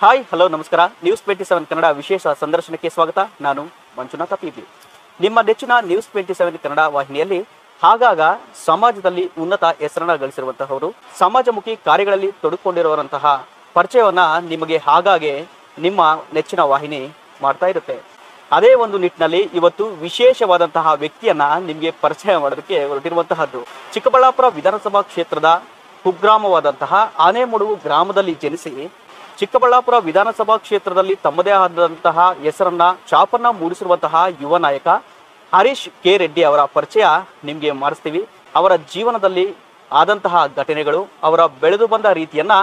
Hi hello ನಮಸ್ಕಾರ. News 27 Kannada ವಿಶೇಷ ಸಂದರ್ಶನಕ್ಕೆ ಸ್ವಾಗತ. ನಾನು ಮಂಜುನಾಥ ಪಿಬಿ. ನಿಮ್ಮ ನೆಚ್ಚಿನ ನ್ಯೂಸ್ 27 ಕನ್ನಡ ವಾಹಿನಿಯಲ್ಲಿ ಆಗಾಗ ಸಮಾಜದಲ್ಲಿ ಉನ್ನತ ಹೆಸರನ್ನ ಗಳಿಸಿರುವಂತಹವರು, ಸಮಾಜಮುಖಿ ಕಾರ್ಯಗಳಲ್ಲಿ ತೊಡಕೊಂಡಿರುವಂತಹ ಪರಿಚಯವನ್ನ ನಿಮಗೆ ಆಗಾಗ್ಗೆ ನಿಮ್ಮ ನೆಚ್ಚಿನ ವಾಹಿನಿ ಮಾಡ್ತಾ ಇರುತ್ತೆ. ಅದೇ ಒಂದು ನಿಟ್ಟಿನಲ್ಲಿ ಇವತ್ತು ವಿಶೇಷವಾದಂತಹ ವ್ಯಕ್ತಿಯನ್ನ ನಿಮಗೆ ಪರಿಚಯ ಮಾಡೋದಕ್ಕೆ ಹೊರಟಿರುವಂತಹದ್ದು. ಚಿಕ್ಕಬಳ್ಳಾಪುರ ವಿಧಾನಸಭಾ ಕ್ಷೇತ್ರದ ಕುಗ್ರಾಮವಾದಂತಹ ಆನೆಮಡುಗು ಗ್ರಾಮದಲ್ಲಿ ಜನಿಸಿ ಚಿಕ್ಕಬಳ್ಳಾಪುರ ವಿಧಾನಸಭಾ ಕ್ಷೇತ್ರದಲ್ಲಿ ತಮ್ಮದೇ ಆದಂತಹ ಹೆಸರನ್ನ ಛಾಪನ್ನ ಮೂಡಿಸಿರುವಂತಹ ಯುವ ನಾಯಕ ಹರೀಶ್ ಕೆ ರೆಡ್ಡಿ ಅವರ ಪರಿಚಯ ನಿಮಗೆ ಮಾಡಿಸ್ತೀವಿ. ಅವರ ಜೀವನದಲ್ಲಿ ಆದಂತಹ ಘಟನೆಗಳು, ಅವರ ಬೆಳೆದು ಬಂದ ರೀತಿಯನ್ನ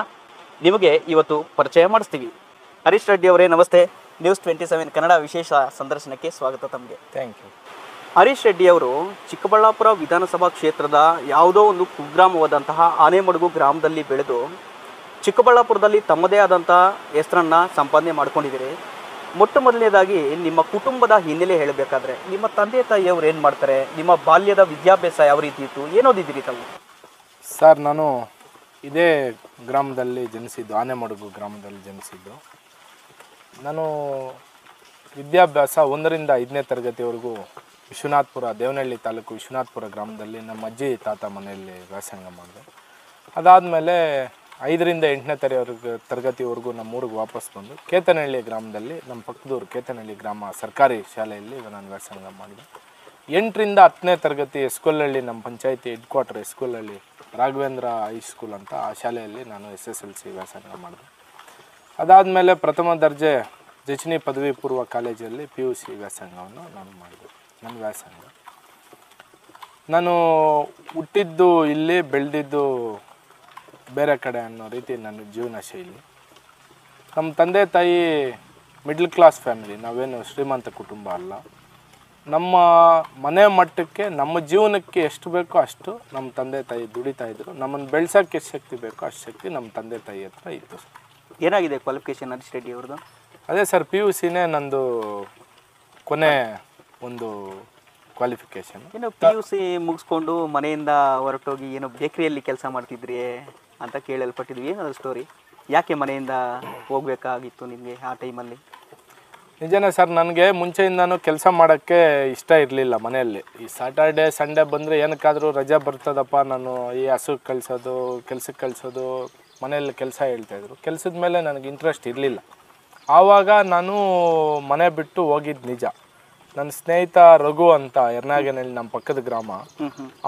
ನಿಮಗೆ ಇವತ್ತು ಪರಿಚಯ ಮಾಡಿಸ್ತೀವಿ. ಹರೀಶ್ ರೆಡ್ಡಿ ಅವರೇ ನಮಸ್ತೆ. ನ್ಯೂಸ್ 27 ಕನ್ನಡ ವಿಶೇಷ ಸಂದರ್ಶನಕ್ಕೆ ಸ್ವಾಗತ ತಮಗೆ. Thank you. ಹರೀಶ್ ರೆಡ್ಡಿ ಅವರು ಚಿಕ್ಕಬಳ್ಳಾಪುರ ವಿಧಾನಸಭಾ ಕ್ಷೇತ್ರದ ಯಾವುದೋ ಒಂದು ಕುಗ್ರಾಮವಾದಂತಹ ಆನೆಮಡುಗು ಗ್ರಾಮದಲ್ಲಿ ಬೆಳೆದು ಚಿಕ್ಕಬಳ್ಳಾಪುರದಲ್ಲಿ ತಮ್ಮದೇ ಆದಂತಹ ಹೆಸರನ್ನ ಸಂಪಾದನೆ ಮಾಡ್ಕೊಂಡಿದ್ದೀರಿ. ಮೊಟ್ಟ ಮೊದಲನೇದಾಗಿ ನಿಮ್ಮ ಕುಟುಂಬದ ಹಿನ್ನೆಲೆ ಹೇಳಬೇಕಾದ್ರೆ ನಿಮ್ಮ ತಂದೆ ತಾಯಿಯವರು ಏನು ಮಾಡ್ತಾರೆ, ನಿಮ್ಮ ಬಾಲ್ಯದ ವಿದ್ಯಾಭ್ಯಾಸ ಯಾವ ರೀತಿ ಇತ್ತು, ಏನೋದಿದ್ದೀರಿ ತಾವು? ಸರ್, ನಾನು ಇದೇ ಗ್ರಾಮದಲ್ಲಿ ಜನಿಸಿದ್ದು, ಆನೆಮಡುಗು ಗ್ರಾಮದಲ್ಲಿ ಜನಿಸಿದ್ದು. ನಾನು ವಿದ್ಯಾಭ್ಯಾಸ 1ರಿಂದ 5ನೇ ತರಗತಿವರೆಗೂ ವಿಶ್ವನಾಥಪುರ, ದೇವನಹಳ್ಳಿ ತಾಲೂಕು ವಿಶ್ವನಾಥಪುರ ಗ್ರಾಮದಲ್ಲಿ ನಮ್ಮ ಅಜ್ಜಿ ತಾತ ಮನೆಯಲ್ಲಿ ವ್ಯಾಸಂಗ ಮಾಡಿದೆ. ಅದಾದಮೇಲೆ 5ರಿಂದ 8ನೇ ತರಗತಿವರೆಗೂ ನಮ್ಮ ಊರಿಗೆ ವಾಪಸ್ ಬಂದು ಕೇತನಹಳ್ಳಿ ಗ್ರಾಮದಲ್ಲಿ, ನಮ್ಮ ಪಕ್ಕದೂರು ಕೇತನಹಳ್ಳಿ ಗ್ರಾಮ ಸರ್ಕಾರಿ ಶಾಲೆಯಲ್ಲಿ ನಾನು ವ್ಯಾಸಂಗ ಮಾಡಿದೆ. 8ರಿಂದ 10ನೇ ತರಗತಿ ಎಸ್ಕೊಲ್ಲಹಳ್ಳಿ, ನಮ್ಮ ಪಂಚಾಯತಿ ಹೆಡ್ ಕ್ವಾರ್ಟರ್ ಎಸ್ಕೊಲ್ಲಹಳ್ಳಿ ರಾಘವೇಂದ್ರ ಹೈಸ್ಕೂಲ್ ಅಂತ ಆ ಶಾಲೆಯಲ್ಲಿ ನಾನು SSLC ವ್ಯಾಸಂಗ ಮಾಡಿದೆ. ಅದಾದಮೇಲೆ ಪ್ರಥಮ ದರ್ಜೆ ಜಚನಿ ಪದವಿ ಪೂರ್ವ ಕಾಲೇಜಲ್ಲಿ PUC ವ್ಯಾಸಂಗವನ್ನು ನಾನು ಮಾಡಿದೆ. ನನ್ನ ವ್ಯಾಸಂಗ, ನಾನು ಹುಟ್ಟಿದ್ದು ಇಲ್ಲಿ, ಬೆಳೆದಿದ್ದು ಬೇರೆ ಕಡೆ ಅನ್ನೋ ರೀತಿ ನನ್ನ ಜೀವನ ಶೈಲಿ. ನಮ್ಮ ತಂದೆ ತಾಯಿ ಮಿಡ್ಲ್ ಕ್ಲಾಸ್ ಫ್ಯಾಮಿಲಿ, ನಾವೇನು ಶ್ರೀಮಂತ ಕುಟುಂಬ ಅಲ್ಲ. ನಮ್ಮ ಮನೆ ಮಟ್ಟಕ್ಕೆ, ನಮ್ಮ ಜೀವನಕ್ಕೆ ಎಷ್ಟು ಬೇಕೋ ಅಷ್ಟು ನಮ್ಮ ತಂದೆ ತಾಯಿ ದುಡಿತಾಯಿದ್ರು. ನಮ್ಮನ್ನು ಬೆಳ್ಸೋಕ್ಕೆ ಎಷ್ಟು ಶಕ್ತಿ ಬೇಕೋ ಅಷ್ಟು ಶಕ್ತಿ ನಮ್ಮ ತಂದೆ ತಾಯಿ ಹತ್ರ ಇತ್ತು. ಏನಾಗಿದೆ ಕ್ವಾಲಿಫಿಕೇಶನ್ ಹರೀಶ್ ರೆಡ್ಡಿ ಅವ್ರದ್ದು? ಅದೇ ಸರ್, PUCನೇ ನಂದು ಕೊನೆ ಒಂದು ಕ್ವಾಲಿಫಿಕೇಷನ್. ಏನು PUC ಮುಗಿಸ್ಕೊಂಡು ಮನೆಯಿಂದ ಹೊರಟೋಗಿ ಏನೋ ಬೇಕ್ರಿಯಲ್ಲಿ ಕೆಲಸ ಮಾಡ್ತಿದ್ರಿ ಅಂತ ಕೇಳಲ್ಪಟ್ಟಿದ್ವಿ. ಏನದು ಸ್ಟೋರಿ? ಯಾಕೆ ಮನೆಯಿಂದ ಹೋಗ್ಬೇಕಾಗಿತ್ತು ನಿಮಗೆ ಆ ಟೈಮಲ್ಲಿ? ನಿಜನೇ ಸರ್, ನನಗೆ ಮುಂಚೆಯಿಂದನೂ ಕೆಲಸ ಮಾಡೋಕ್ಕೆ ಇಷ್ಟ ಇರಲಿಲ್ಲ ಮನೆಯಲ್ಲಿ. ಈ ಸ್ಯಾಟರ್ಡೆ ಸಂಡೇ ಬಂದರೆ ಏನಕ್ಕಾದರೂ ರಜೆ ಬರ್ತದಪ್ಪ, ನಾನು ಈ ಹಸುಗೆ ಕಳಿಸೋದು, ಕೆಲ್ಸಕ್ಕೆ ಕಳಿಸೋದು, ಮನೆಯಲ್ಲಿ ಕೆಲಸ ಹೇಳ್ತಾಯಿದ್ರು. ಕೆಲಸದ ಮೇಲೆ ನನಗೆ ಇಂಟ್ರೆಸ್ಟ್ ಇರಲಿಲ್ಲ. ಆವಾಗ ನಾನು ಮನೆ ಬಿಟ್ಟು ಹೋಗಿದ್ದು ನಿಜ. ನನ್ನ ಸ್ನೇಹಿತ ರಘು ಅಂತ ಎರ್ನಾಗೇನಹಳ್ಳಿ, ನಮ್ಮ ಪಕ್ಕದ ಗ್ರಾಮ,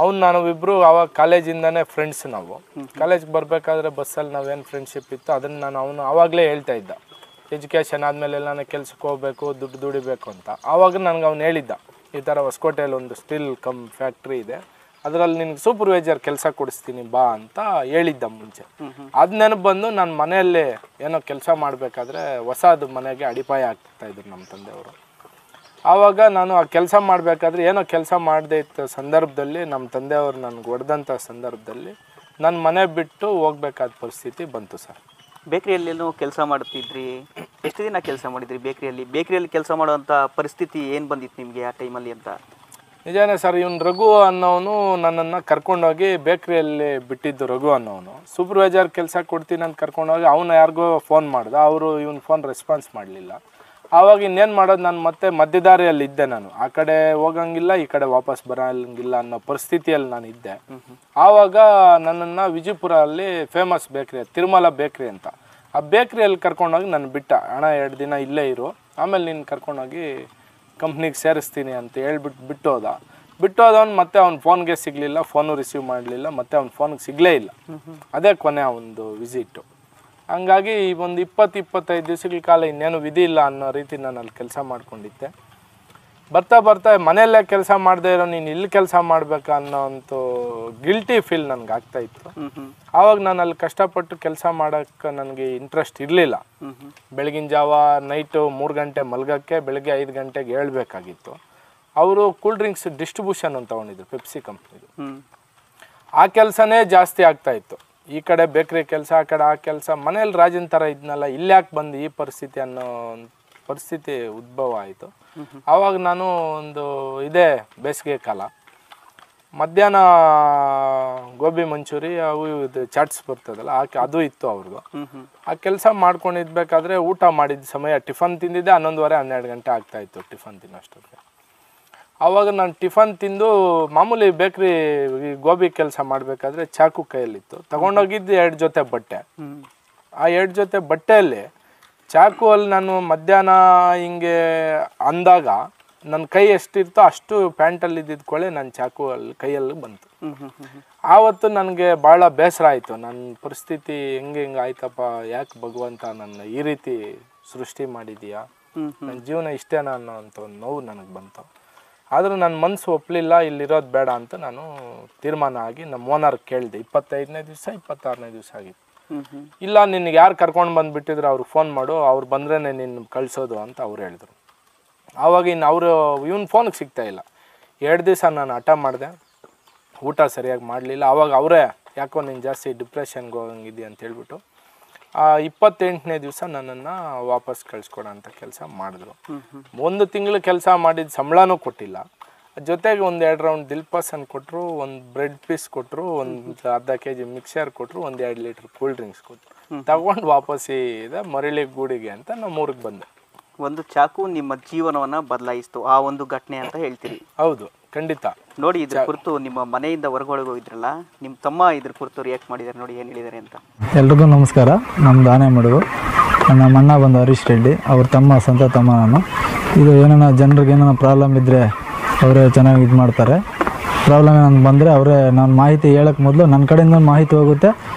ಅವ್ನು ನಾನು ಇಬ್ಬರು ಆವಾಗ ಕಾಲೇಜಿಂದನೇ ಫ್ರೆಂಡ್ಸ್. ನಾವು ಕಾಲೇಜ್ಗೆ ಬರಬೇಕಾದ್ರೆ ಬಸ್ಸಲ್ಲಿ ನಾವೇನು ಫ್ರೆಂಡ್ಶಿಪ್ ಇತ್ತು ಅದನ್ನು ನಾನು ಅವನು ಆವಾಗಲೇ ಹೇಳ್ತಾ ಇದ್ದ. ಎಜುಕೇಷನ್ ಆದಮೇಲೆ ನಾನು ಕೆಲ್ಸಕ್ಕೆ ಹೋಗಬೇಕು, ದುಡ್ಡು ದುಡಿಬೇಕು ಅಂತ. ಆವಾಗ ನನಗೆ ಅವ್ನು ಹೇಳಿದ್ದ, ಈ ಥರ ಹೊಸಕೋಟೆಯಲ್ಲಿ ಒಂದು ಸ್ಟೀಲ್ ಫ್ಯಾಕ್ಟ್ರಿ ಇದೆ, ಅದರಲ್ಲಿ ನಿನಗೆ ಸೂಪರ್ವೈಸರ್ ಕೆಲಸ ಕೊಡಿಸ್ತೀನಿ ಬಾ ಅಂತ ಹೇಳಿದ್ದ ಮುಂಚೆ. ಅದು ನೆನಪು ಬಂದು ನಾನು ಮನೆಯಲ್ಲಿ ಏನೋ ಕೆಲಸ ಮಾಡಬೇಕಾದ್ರೆ ಹೊಸದು ಮನೆಗೆ ಅಡಿಪಾಯ ಆಗ್ತಾಯಿದ್ರು ನಮ್ಮ ತಂದೆಯವರು. ಆವಾಗ ನಾನು ಆ ಕೆಲಸ ಮಾಡಬೇಕಾದ್ರೆ ಏನೋ ಕೆಲಸ ಮಾಡದೇ ಇದ್ದ ಸಂದರ್ಭದಲ್ಲಿ ನಮ್ಮ ತಂದೆಯವರು ನನಗೆ ಹೊಡೆದಂಥ ಸಂದರ್ಭದಲ್ಲಿ ನನ್ನ ಮನೆ ಬಿಟ್ಟು ಹೋಗ್ಬೇಕಾದ ಪರಿಸ್ಥಿತಿ ಬಂತು ಸರ್. ಬೇಕ್ರಿಯಲ್ಲೇನೋ ಕೆಲಸ ಮಾಡ್ತಿದ್ರಿ, ಎಷ್ಟು ದಿನ ಕೆಲಸ ಮಾಡಿದ್ರಿ ಬೇಕ್ರಿಯಲ್ಲಿ ಕೆಲಸ ಮಾಡುವಂಥ ಪರಿಸ್ಥಿತಿ ಏನು ಬಂದಿತ್ತು ನಿಮಗೆ ಆ ಟೈಮಲ್ಲಿ ಅಂತ? ನಿಜಾನೇ ಸರ್, ಇವನು ರಘು ಅನ್ನೋನು ನನ್ನನ್ನು ಕರ್ಕೊಂಡೋಗಿ ಬೇಕ್ರಿಯಲ್ಲಿ ಬಿಟ್ಟಿದ್ದು. ರಘು ಅನ್ನೋನು ಸೂಪರ್ವೈಸರ್ ಕೆಲಸ ಕೊಡ್ತೀನಿ ಅಂತ ಕರ್ಕೊಂಡೋಗಿ ಅವನು ಯಾರಿಗೋ ಫೋನ್ ಮಾಡ್ದೆ. ಅವರು ಇವನು ಫೋನ್ ರೆಸ್ಪಾನ್ಸ್ ಮಾಡಲಿಲ್ಲ. ಆವಾಗ ಇನ್ನೇನು ಮಾಡೋದು, ನಾನು ಮತ್ತೆ ಮಧ್ಯದಾರಿಯಲ್ಲಿ ಇದ್ದೆ. ನಾನು ಆ ಕಡೆ ಹೋಗಂಗಿಲ್ಲ, ಈ ಕಡೆ ವಾಪಸ್ ಬರೋಂಗಿಲ್ಲ ಅನ್ನೋ ಪರಿಸ್ಥಿತಿಯಲ್ಲಿ ನಾನು ಇದ್ದೆ. ಆವಾಗ ನನ್ನನ್ನು ವಿಜಯಪುರ ಅಲ್ಲಿ ಫೇಮಸ್ ಬೇಕ್ರಿ, ತಿರುಮಲ ಬೇಕ್ರಿ ಅಂತ, ಆ ಬೇಕ್ರಿಯಲ್ಲಿ ಕರ್ಕೊಂಡೋಗಿ ನಾನು ಬಿಟ್ಟ. ಅಣ್ಣ 2 ದಿನ ಇಲ್ಲೇ ಇರು, ಆಮೇಲೆ ನೀನು ಕರ್ಕೊಂಡೋಗಿ ಕಂಪ್ನಿಗೆ ಸೇರಿಸ್ತೀನಿ ಅಂತ ಹೇಳ್ಬಿಟ್ಟು ಬಿಟ್ಟೋದವನು ಮತ್ತೆ ಅವ್ನ ಫೋನ್ಗೆ ಸಿಗಲಿಲ್ಲ, ಫೋನು ರಿಸೀವ್ ಮಾಡಲಿಲ್ಲ, ಮತ್ತು ಅವ್ನ ಫೋನ್ಗೆ ಸಿಗಲೇ ಇಲ್ಲ. ಅದೇ ಕೊನೆ ಅವನದು ವಿಸಿಟ್ಟು. ಹಂಗಾಗಿ ಒಂದು 20-25 ದಿವಸಗಳ ಕಾಲ ಇನ್ನೇನು ವಿಧಿ ಇಲ್ಲ ಅನ್ನೋ ರೀತಿ ನಾನು ಅಲ್ಲಿ ಕೆಲಸ ಮಾಡ್ಕೊಂಡಿದ್ದೆ. ಬರ್ತಾ ಮನೆಯಲ್ಲೇ ಕೆಲಸ ಮಾಡದೇ ಇರೋ ನೀನು ಇಲ್ಲಿ ಕೆಲಸ ಮಾಡಬೇಕಾ ಅನ್ನೋಂಥ ಗಿಲ್ಟಿ ಫೀಲ್ ನನಗೆ ಆಗ್ತಾಯಿತ್ತು. ಆವಾಗ ನಾನು ಅಲ್ಲಿ ಕಷ್ಟಪಟ್ಟು ಕೆಲಸ ಮಾಡೋಕ್ಕೆ ನನಗೆ ಇಂಟ್ರೆಸ್ಟ್ ಇರಲಿಲ್ಲ. ಬೆಳಗಿನ ಜಾವ ನೈಟು 3 ಗಂಟೆ ಮಲಗೋಕ್ಕೆ, ಬೆಳಗ್ಗೆ 5 ಗಂಟೆಗೆ ಹೇಳ್ಬೇಕಾಗಿತ್ತು. ಅವರು ಕೂಲ್ ಡ್ರಿಂಕ್ಸ್ ಡಿಸ್ಟ್ರಿಬ್ಯೂಷನ್ ಅಂತ ತೊಗೊಂಡಿದ್ರು, ಪೆಪ್ಸಿ ಕಂಪ್ನಿದು. ಆ ಕೆಲಸನೇ ಜಾಸ್ತಿ ಆಗ್ತಾಯಿತ್ತು. ಈ ಕಡೆ ಬೇಕ್ರಿ ಕೆಲಸ, ಆ ಕಡೆ ಆ ಕೆಲಸ. ಮನೇಲಿ ರಾಜನ ಥರ ಇದ್ನಲ್ಲ, ಇಲ್ಲಿ ಯಾಕೆ ಬಂದು ಈ ಪರಿಸ್ಥಿತಿ ಅನ್ನೋ ಪರಿಸ್ಥಿತಿ ಉದ್ಭವ ಆಯಿತು. ಆವಾಗ ನಾನು ಇದೇ ಬೇಸಿಗೆ ಕಾಲ, ಮಧ್ಯಾಹ್ನ ಗೋಬಿ ಮಂಚೂರಿ ಅವು ಇದು ಚಾಟ್ಸ್ ಬರ್ತದಲ್ಲ ಅದು ಇತ್ತು ಅವ್ರಿಗೂ. ಆ ಕೆಲಸ ಮಾಡ್ಕೊಂಡಿದ್ಬೇಕಾದ್ರೆ ಊಟ ಮಾಡಿದ ಸಮಯ ಟಿಫನ್ ತಿಂದಿದ್ದೆ 11:30-12 ಗಂಟೆ ಆಗ್ತಾಯಿತ್ತು ಟಿಫನ್ ತಿನ್ನೋಷ್ಟೊತ್ತಿಗೆ. ಆವಾಗ ನಾನು ಟಿಫನ್ ತಿಂದು ಮಾಮೂಲಿ ಬೇಕ್ರಿ ಗೋಬಿ ಕೆಲಸ ಮಾಡಬೇಕಾದ್ರೆ ಚಾಕು ಕೈಯಲ್ಲಿತ್ತು, ತಗೊಂಡೋಗಿದ್ದು 2 ಜೊತೆ ಬಟ್ಟೆ. ಆ 2 ಜೊತೆ ಬಟ್ಟೆಯಲ್ಲಿ ಚಾಕು ಅಲ್ಲಿ ನಾನು ಮಧ್ಯಾಹ್ನ ಹಿಂಗೆ ಅಂದಾಗ ನನ್ನ ಕೈ ಎಷ್ಟಿರ್ತೋ ಅಷ್ಟು ಪ್ಯಾಂಟಲ್ಲಿ ಇದ್ದಿದ್ದ ಕೊಳೆ ನನ್ನ ಚಾಕು ಅಲ್ಲಿ ಕೈಯಲ್ಲಿ ಬಂತು. ಆವತ್ತು ನನಗೆ ಭಾಳ ಬೇಸರ ಆಯಿತು. ನನ್ನ ಪರಿಸ್ಥಿತಿ ಹೆಂಗೆ ಆಯ್ತಪ್ಪ, ಯಾಕೆ ಭಗವಂತ ನನ್ನ ಈ ರೀತಿ ಸೃಷ್ಟಿ ಮಾಡಿದೀಯಾ, ನನ್ನ ಜೀವನ ಇಷ್ಟೇನಾ ಅನ್ನೋಂಥ ಒಂದು ನೋವು ನನಗೆ ಬಂತು. ಆದರೂ ನನ್ನ ಮನಸ್ಸು ಒಪ್ಪಲಿಲ್ಲ, ಇಲ್ಲಿರೋದು ಬೇಡ ಅಂತ ನಾನು ತೀರ್ಮಾನ ಆಗಿ ನಮ್ಮ ಓನರ್ ಕೇಳಿದೆ. 25ನೇ ದಿವಸ 26ನೇ ದಿವಸ ಆಗಿತ್ತು. ಇಲ್ಲ, ನಿನಗೆ ಯಾರು ಕರ್ಕೊಂಡು ಬಂದುಬಿಟ್ಟಿದ್ರು ಅವ್ರಿಗೆ ಫೋನ್ ಮಾಡು, ಅವ್ರು ಬಂದ್ರೇ ನಿನ್ನ ಕಳಿಸೋದು ಅಂತ ಅವ್ರು ಹೇಳಿದ್ರು. ಆವಾಗ ಇನ್ನು ಇವನು ಫೋನಿಗೆ ಸಿಗ್ತಾಯಿಲ್ಲ. 2 ದಿವಸ ನಾನು ಹಠ ಮಾಡಿದೆ, ಊಟ ಸರಿಯಾಗಿ ಮಾಡಲಿಲ್ಲ. ಆವಾಗ ಅವರೇ ಯಾಕೋ ನೀನು ಜಾಸ್ತಿ ಡಿಪ್ರೆಷನ್ಗೆ ಹೋಗಂಗಿದ್ದೆ ಅಂತ ಹೇಳ್ಬಿಟ್ಟು 28ನೇ ದಿವಸ ನನ್ನನ್ನು ವಾಪಸ್ ಕಳಿಸ್ಕೊಡೋ ಅಂತ ಕೆಲಸ ಮಾಡಿದ್ರು. 1 ತಿಂಗಳು ಕೆಲಸ ಮಾಡಿದ ಸಂಬಳನೂ ಕೊಟ್ಟಿಲ್ಲ. ಜೊತೆಗೆ 1-2 ರೌಂಡ್ ದಿಲ್ಪಾಸನ್ ಕೊಟ್ಟರು, 1 ಬ್ರೆಡ್ ಪೀಸ್ ಕೊಟ್ಟರು, 1 ಅರ್ಧ kg ಮಿಕ್ಸರ್ ಕೊಟ್ಟರು, 1-2 ಲೀಟ್ರ್ ಕೂಲ್ ಡ್ರಿಂಕ್ಸ್ ಕೊಟ್ಟರು. ತಗೊಂಡು ವಾಪಸ್ಸಿದೆ ಮರಳಿ ಗೂಡಿಗೆ ಅಂತ ನಮ್ಮ ಊರಿಗೆ ಬಂದೆ. ಒಂದು ಚಾಕು ನಿಮ್ಮ ಜೀವನವನ್ನ ಬದಲಾಯಿಸ್ತು, ಆ ಒಂದು ಘಟನೆ ಅಂತ ಹೇಳ್ತೀರಿ? ಹೌದು, ಖಂಡಿತ. ನೋಡಿ, ಇದ್ರ ಕುರಿತು ನಿಮ್ಮ ಮನೆಯಿಂದ ಹೊರಗಡೆ ಹೋಗಿದ್ರಲ್ಲ, ನಿಮ್ಮ ತಮ್ಮ ಇದ್ರ ಕುರಿತು ರಿಯಾಕ್ಟ್ ಮಾಡಿದ್ದಾರೆ, ನೋಡಿ ಏನು ಹೇಳಿದ್ದಾರೆ ಅಂತ. ಎಲ್ರಿಗೂ ನಮಸ್ಕಾರ. ನಮ್ದು ಆನೆಮಡುಗು. ನಮ್ಮ ಅಣ್ಣ ಬಂದು ಹರೀಶ್ ರೆಡ್ಡಿ, ಅವ್ರ ತಮ್ಮ ಸ್ವಂತ ತಮ್ಮ ನಾನು. ಇದು ಏನಾನ ಜನರಿಗೆ ಏನಾನ ಪ್ರಾಬ್ಲಮ್ ಇದ್ದರೆ ಅವರೇ ಚೆನ್ನಾಗಿ ಇದು ಮಾಡ್ತಾರೆ. ಪ್ರಾಬ್ಲಮ್ ಏನಾದ್ರು ಬಂದರೆ ಅವರೇ, ನಾನು ಮಾಹಿತಿ ಹೇಳೋಕ್ಕೆ ಮೊದಲು ನನ್ನ ಕಡೆಯಿಂದ ಮಾಹಿತಿ ಹೋಗುತ್ತೆ,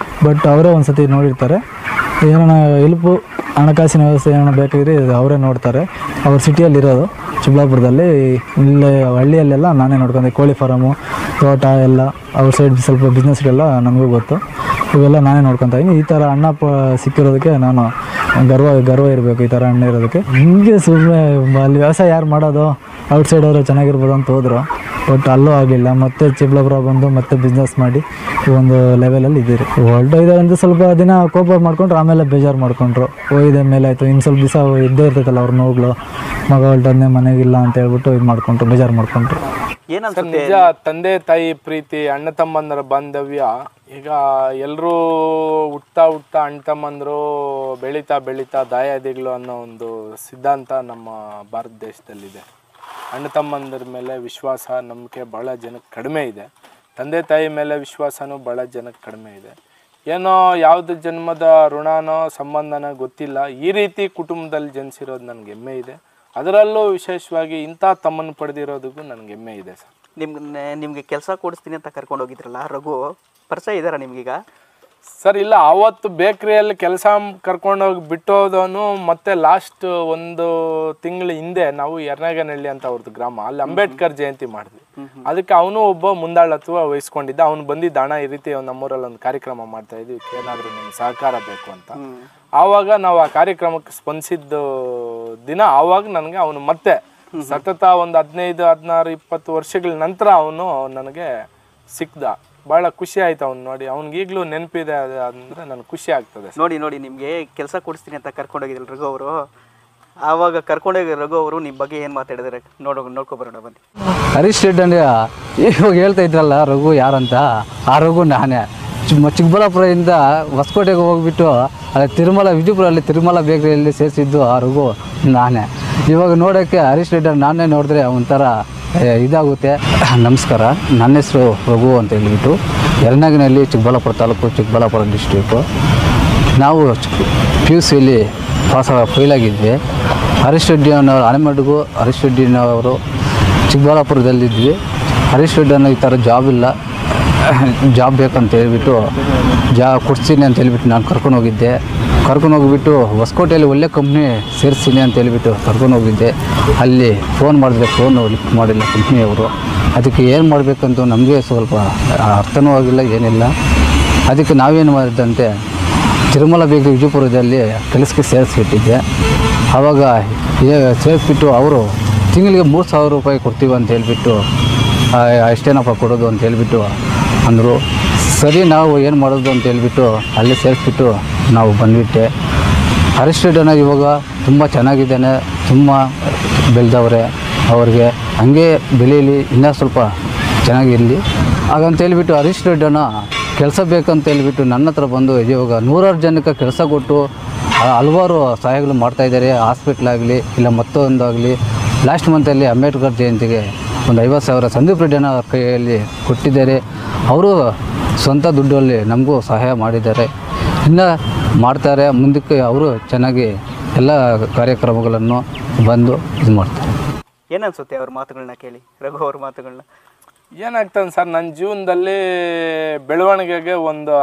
ಬಟ್ ಅವರೇ ಒಂದು ಸತಿ ನೋಡಿರ್ತಾರೆ. ಏನಾನ ಹೆಲ್ಪು ಹಣಕಾಸಿನ ವ್ಯವಸ್ಥೆ ಏನಾನ ಬೇಕಾಗಿದ್ರೆ ಅವರೇ ನೋಡ್ತಾರೆ. ಅವ್ರ ಸಿಟಿಯಲ್ಲಿರೋದು ಚಿಕ್ಕಬಳ್ಳಾಪುರದಲ್ಲಿ. ಇಲ್ಲೇ ಹಳ್ಳಿಯಲ್ಲೆಲ್ಲ ನಾನೇ ನೋಡ್ಕೊಂಡೆ. ಕೋಳಿ ಫಾರಮು, ತೋಟ ಎಲ್ಲ ಅವ್ರ ಸೈಡ್ ಸ್ವಲ್ಪ ಬಿಸ್ನೆಸ್ಗೆಲ್ಲ ನನಗೂ ಗೊತ್ತು. ಇವೆಲ್ಲ ನಾನೇ ನೋಡ್ಕೊತಾ ಇದ್ದೀನಿ. ಈ ಥರ ಅಣ್ಣ ಸಿಕ್ಕಿರೋದಕ್ಕೆ ನಾನು ಗರ್ವ ಇರಬೇಕು, ಈ ಥರ ಅಣ್ಣ ಇರೋದಕ್ಕೆ. ಹಿಂಗೆ ಸುಮ್ಮನೆ ಅಲ್ಲಿ ವ್ಯವಸಾಯ ಯಾರು ಮಾಡೋದು, ಔಟ್ಸೈಡ್ ಅವರು ಚೆನ್ನಾಗಿರ್ಬೋದು ಅಂತ ಹೋದರು, ಬಟ್ ಅಲ್ಲೂ ಆಗಲಿಲ್ಲ. ಮತ್ತೆ ಚಿಕ್ಕಬಳ್ಳಾಪುರ ಬಂದು ಮತ್ತೆ ಬಿಸ್ನೆಸ್ ಮಾಡಿ ಒಂದು ಲೆವೆಲಲ್ಲಿ ಇದ್ದೀರಿ. ಹೊರಟೋಯ್ದಾರೆ ಅಂತ ಸ್ವಲ್ಪ ದಿನ ಕೋಪ ಮಾಡ್ಕೊಂಡ್ರು, ಆಮೇಲೆ ಬೇಜಾರು ಮಾಡ್ಕೊಂಡ್ರು. ಹೋಯ್ದೆ ಮೇಲೆ ಆಯಿತು, ಇನ್ನು ಸ್ವಲ್ಪ ದಿವಸ ಇದ್ದೇ ಇರ್ತೈತಲ್ಲ ಅವ್ರ ನೋವುಗಳು, ಮಗ ಹೊರಟೋದ್ನೇ ಮನೆಗಿಲ್ಲ ಅಂತ ಹೇಳ್ಬಿಟ್ಟು ಇದು ಮಾಡ್ಕೊಂಡ್ರು, ಬೇಜಾರು ಮಾಡ್ಕೊಂಡ್ರು. ನಿಜ, ತಂದೆ ತಾಯಿ ಪ್ರೀತಿ, ಅಣ್ಣ ತಮ್ಮಂದರ ಬಾಂಧವ್ಯ. ಈಗ ಎಲ್ಲರೂ ಹುಟ್ತಾ ಅಣ್ಣ ತಮ್ಮಂದರು ಬೆಳೀತಾ ದಾಯಾದಿಗಳು ಅನ್ನೋ ಒಂದು ಸಿದ್ಧಾಂತ ನಮ್ಮ ಭಾರತ ದೇಶದಲ್ಲಿದೆ. ಅಣ್ಣ ತಮ್ಮಂದರ ಮೇಲೆ ವಿಶ್ವಾಸ, ನಂಬಿಕೆ ಭಾಳ ಜನಕ್ಕೆ ಕಡಿಮೆ ಇದೆ. ತಂದೆ ತಾಯಿ ಮೇಲೆ ವಿಶ್ವಾಸನೂ ಭಾಳ ಜನಕ್ಕೆ ಕಡಿಮೆ ಇದೆ. ಏನೋ ಯಾವುದು ಜನ್ಮದ ಋಣನೋ ಸಂಬಂಧನೋ ಗೊತ್ತಿಲ್ಲ, ಈ ರೀತಿ ಕುಟುಂಬದಲ್ಲಿ ಜನಿಸಿರೋದು ನನಗೆ ಹೆಮ್ಮೆ ಇದೆ. ಅದರಲ್ಲೂ ವಿಶೇಷವಾಗಿ ಇಂಥ ತಮ್ಮನ್ನು ಪಡೆದಿರೋದಕ್ಕೂ ನನಗೆ ಹೆಮ್ಮೆ ಇದೆ ಸರ್. ನಿಮಗೆ ಕೆಲಸ ಕೊಡಿಸ್ತೀನಿ ಅಂತ ಕರ್ಕೊಂಡು ಹೋಗಿದ್ರಲ್ಲ, ರಘು ಪರಿಚಯ ಇದ್ದಾರಾ ನಿಮ್ಗೀಗ? ಸರ್ ಇಲ್ಲ, ಆವತ್ತು ಬೇಕ್ರಿಯಲ್ಲಿ ಕೆಲಸ ಕರ್ಕೊಂಡೋಗಿ ಬಿಟ್ಟೋದವನು ಮತ್ತೆ ಲಾಸ್ಟ್ 1 ತಿಂಗಳ ಹಿಂದೆ ನಾವು ಯರ್ನಾಗನಹಳ್ಳಿ ಅಂತ ಅವ್ರದ್ದು ಗ್ರಾಮ, ಅಲ್ಲಿ ಅಂಬೇಡ್ಕರ್ ಜಯಂತಿ ಮಾಡಿದ್ವಿ. ಅದಕ್ಕೆ ಅವನು ಒಬ್ಬ ಮುಂದಾಳತ್ವ ವಹಿಸ್ಕೊಂಡಿದ್ದ. ಅವನು ಬಂದಿದ್ದ, ಅಣ್ಣ ಈ ರೀತಿ ನಮ್ಮೂರಲ್ಲಿ ಒಂದು ಕಾರ್ಯಕ್ರಮ ಮಾಡ್ತಾ ಇದ್ವಿ, ಏನಾದರೂ ನಿಮ್ಗೆ ಸಹಕಾರ ಬೇಕು ಅಂತ. ಆವಾಗ ನಾವು ಆ ಕಾರ್ಯಕ್ರಮಕ್ಕೆ ಸ್ಪಂದಿಸಿದ್ದು ದಿನ, ಆವಾಗ ನನಗೆ ಅವನು ಮತ್ತೆ ಸತತ ಒಂದು 15, 16, 20 ವರ್ಷಗಳ ನಂತರ ಅವನು ನನಗೆ ಸಿಕ್ದ. ಭಾಳ ಖುಷಿ ಆಯ್ತು ಅವ್ನು ನೋಡಿ. ಅವ್ನಿಗೆ ಈಗಲೂ ನೆನಪಿದೆ ಅಂದರೆ ನನಗೆ ಖುಷಿ ಆಗ್ತದೆ. ನೋಡಿ ನಿಮಗೆ ಕೆಲಸ ಕೊಡಿಸ್ತೀನಿ ಅಂತ ಕರ್ಕೊಂಡೋಗಿದ್ರಲ್ಲ ರಘು ಅವರು, ಆವಾಗ ಕರ್ಕೊಂಡೋಗಿ ರಘು ಅವರು ನಿಮ್ಮ ಬಗ್ಗೆ ಏನು ಮಾತಾಡಿದಾರೆ ನೋಡ್ಕೊಬರೋಣ ಬನ್ನಿ. ಹರೀಶ್ ರೆಡ್ಡಿ ಅಂದರೆ ಇವಾಗ ಹೇಳ್ತಾ ಇದ್ರಲ್ಲ ರಘು ಯಾರಂತ, ಆ ರಘು ನಾನೇ. ಚಿಕ್ಕಬಳ್ಳಾಪುರದಿಂದ ಹೊಸಕೋಟೆಗೆ ಹೋಗ್ಬಿಟ್ಟು ಅಲ್ಲಿ ವಿಜಯಪುರಲ್ಲಿ ತಿರುಮಲ ಬೇಕ್ರಿಯಲ್ಲಿ ಸೇರಿಸಿದ್ದು ಆ ರಘು ನಾನೇ. ಇವಾಗ ನೋಡೋಕ್ಕೆ ಹರೀಶ್ ರೆಡ್ಡಿ ನಾನೇ ನೋಡಿದ್ರೆ ಒಂಥರ ಇದಾಗುತ್ತೆ. ನಮಸ್ಕಾರ, ನನ್ನ ಹೆಸರು ರಘು ಅಂತ ಹೇಳ್ಬಿಟ್ಟು ಯರ್ನಾಗನಹಳ್ಳಿ, ಚಿಕ್ಕಬಳ್ಳಾಪುರ ತಾಲೂಕು, ಚಿಕ್ಕಬಳ್ಳಾಪುರ ಡಿಸ್ಟ್ರಿಕ್ಕು. ನಾವು PUCಯಲ್ಲಿ ಫೇಲಾಗಿದ್ವಿ. ಹರೀಶ್ ರೆಡ್ಡಿ ಅನ್ನೋರು ಆನೆಮಡುಗು ಹರೀಶ್ ರೆಡ್ಡಿನವರು ಚಿಕ್ಕಬಳ್ಳಾಪುರದಲ್ಲಿದ್ವಿ. ಹರೀಶ್ ರೆಡ್ಡಿ ಅನ್ನೋ ಈ ಥರ ಜಾಬ್ ಬೇಕಂತ ಹೇಳ್ಬಿಟ್ಟು ಕೊಡ್ತೀನಿ ಅಂತ ಹೇಳ್ಬಿಟ್ಟು ನಾನು ಕರ್ಕೊಂಡೋಗಿಬಿಟ್ಟು ಹೊಸಕೋಟೆಯಲ್ಲಿ ಒಳ್ಳೆ ಕಂಪ್ನಿ ಸೇರಿಸ್ತೀನಿ ಅಂತ ಹೇಳ್ಬಿಟ್ಟು ಕರ್ಕೊಂಡೋಗಿದ್ದೆ. ಅಲ್ಲಿ ಫೋನ್ ಮಾಡಿದ್ರೆ ಫೋನು ಲಿಫ್ಟ್ ಮಾಡಿಲ್ಲ ಕಂಪ್ನಿಯವರು. ಅದಕ್ಕೆ ಏನು ಮಾಡಬೇಕಂತ ನಮಗೆ ಸ್ವಲ್ಪ ಅರ್ಥನೂ ಆಗಿಲ್ಲ, ಏನಿಲ್ಲ. ಅದಕ್ಕೆ ನಾವೇನು ಮಾಡಿದಂತೆ ತಿರುಮಲ ಬೇಕ್ರಿ ವಿಜಯಪುರದಲ್ಲಿ ಕೆಲಸಕ್ಕೆ ಸೇರಿಸ್ಬಿಟ್ಟಿದ್ದೆ. ಆವಾಗ ಸೇರಿಸ್ಬಿಟ್ಟು ಅವರು ತಿಂಗಳಿಗೆ 3,000 ರೂಪಾಯಿ ಕೊಡ್ತೀವಿ ಅಂತ ಹೇಳ್ಬಿಟ್ಟು, ಅಷ್ಟೇನಪ್ಪ ಕೊಡೋದು ಅಂತ ಹೇಳ್ಬಿಟ್ಟು ಅಂದರು. ಸರಿ, ನಾವು ಏನು ಮಾಡೋದು ಅಂತ ಹೇಳ್ಬಿಟ್ಟು ಅಲ್ಲೇ ಸೇರಿಸ್ಬಿಟ್ಟು ನಾವು ಬಂದುಬಿಟ್ಟೆ. ಹರೀಶ್ ರೆಡ್ಡಿ ಇವಾಗ ತುಂಬ ಚೆನ್ನಾಗಿದ್ದಾನೆ, ತುಂಬ ಬೆಳೆದವ್ರೆ. ಅವ್ರಿಗೆ ಹಂಗೆ ಬೆಳೀಲಿ, ಇನ್ನೂ ಸ್ವಲ್ಪ ಚೆನ್ನಾಗಿರಲಿ ಹಾಗಂತ ಹೇಳ್ಬಿಟ್ಟು ಹರೀಶ್ ರೆಡ್ಡನ ಕೆಲಸ ಬೇಕಂತ ಹೇಳ್ಬಿಟ್ಟು ನನ್ನ ಹತ್ರ ಬಂದು ಇವಾಗ 100 ಜನಕ್ಕೆ ಕೆಲಸ ಕೊಟ್ಟು ಹಲವಾರು ಸಹಾಯಗಳು ಮಾಡ್ತಾಯಿದ್ದಾರೆ. ಹಾಸ್ಪಿಟ್ಲಾಗಲಿ ಇಲ್ಲ ಮತ್ತೊಂದಾಗಲಿ ಲಾಸ್ಟ್ ಮಂತಲ್ಲಿ ಅಂಬೇಡ್ಕರ್ ಜಯಂತಿಗೆ ಒಂದು 50,000 ಸಂದೀಪ್ ರೆಡ್ಡಿನ ಕೈಯಲ್ಲಿ ಕೊಟ್ಟಿದ್ದಾರೆ. ಅವರು ಸ್ವಂತ ದುಡ್ಡಲ್ಲಿ ನಮಗೂ ಸಹಾಯ ಮಾಡಿದ್ದಾರೆ, ಇನ್ನು ಮಾಡ್ತಾರೆ. ಮುಂದಕ್ಕೆ ಅವರು ಚೆನ್ನಾಗಿ ಎಲ್ಲ ಕಾರ್ಯಕ್ರಮಗಳನ್ನು ಬಂದು ಇದು ಮಾಡ್ತಾರೆ. ಏನನ್ಸುತ್ತೆ ಅವ್ರ ಮಾತುಗಳನ್ನ ಕೇಳಿ, ರಘು ಅವ್ರ ಮಾತುಗಳನ್ನ? ಏನಾಗ್ತದೆ ಸರ್, ನನ್ನ ಜೀವನದಲ್ಲಿ ಬೆಳವಣಿಗೆಗೆ ಒಂದು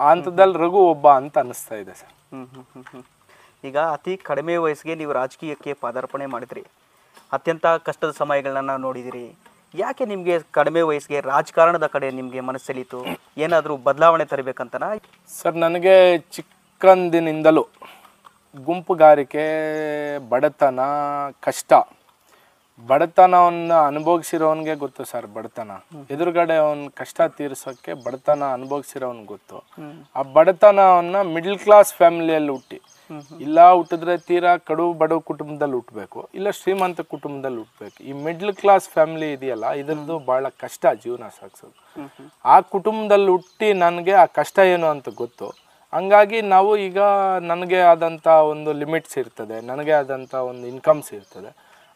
ಹಂತದಲ್ಲಿ ರಘು ಒಬ್ಬ ಅಂತ ಅನ್ನಿಸ್ತಾ ಇದೆ ಸರ್. ಈಗ ಅತಿ ಕಡಿಮೆ ವಯಸ್ಸಿಗೆ ನೀವು ರಾಜಕೀಯಕ್ಕೆ ಪಾದಾರ್ಪಣೆ ಮಾಡಿದ್ರಿ, ಅತ್ಯಂತ ಕಷ್ಟದ ಸಮಯಗಳನ್ನ ನೋಡಿದಿರಿ. ಯಾಕೆ ನಿಮಗೆ ಕಡಿಮೆ ವಯಸ್ಸಿಗೆ ರಾಜಕಾರಣದ ಕಡೆ ನಿಮಗೆ ಮನಸ್ಸೆಲೀತು? ಏನಾದರೂ ಬದಲಾವಣೆ ತರಬೇಕಂತನಾ? ಸರ್, ನನಗೆ ಚಿಕ್ಕಂದಿನಿಂದಲೂ ಗುಂಪುಗಾರಿಕೆ, ಬಡತನ, ಕಷ್ಟ, ಬಡತನವನ್ನು ಅನುಭವಿಸಿರೋನ್ಗೆ ಗೊತ್ತು ಸರ್. ಬಡತನ ಎದುರುಗಡೆ ಅವನ ಕಷ್ಟ ತೀರ್ಸೋಕ್ಕೆ ಬಡತನ ಅನುಭವಿಸಿರೋನ್ಗೆ ಗೊತ್ತು. ಆ ಬಡತನವನ್ನು ಮಿಡ್ಲ್ ಕ್ಲಾಸ್ ಫ್ಯಾಮಿಲಿಯಲ್ಲಿ ಹುಟ್ಟಿ, ಇಲ್ಲ ಹುಟ್ಟಿದ್ರೆ ತೀರಾ ಕಡು ಬಡವ ಕುಟುಂಬದಲ್ಲಿ ಹುಟ್ಟಬೇಕು, ಇಲ್ಲ ಶ್ರೀಮಂತ ಕುಟುಂಬದಲ್ಲಿ ಹುಟ್ಟಬೇಕು. ಈ ಮಿಡ್ಲ್ ಕ್ಲಾಸ್ ಫ್ಯಾಮಿಲಿ ಇದೆಯಲ್ಲ, ಇದರದ್ದು ಭಾಳ ಕಷ್ಟ ಜೀವನ ಸಾಗಿಸೋದು. ಆ ಕುಟುಂಬದಲ್ಲಿ ಹುಟ್ಟಿ ನನಗೆ ಆ ಕಷ್ಟ ಏನು ಅಂತ ಗೊತ್ತು. ಹಂಗಾಗಿ ನಾವು ಈಗ ನನಗೆ ಆದಂಥ ಒಂದು ಲಿಮಿಟ್ಸ್ ಇರ್ತದೆ, ನನಗೆ ಆದಂಥ ಒಂದು ಇನ್ಕಮ್ಸ್ ಇರ್ತದೆ.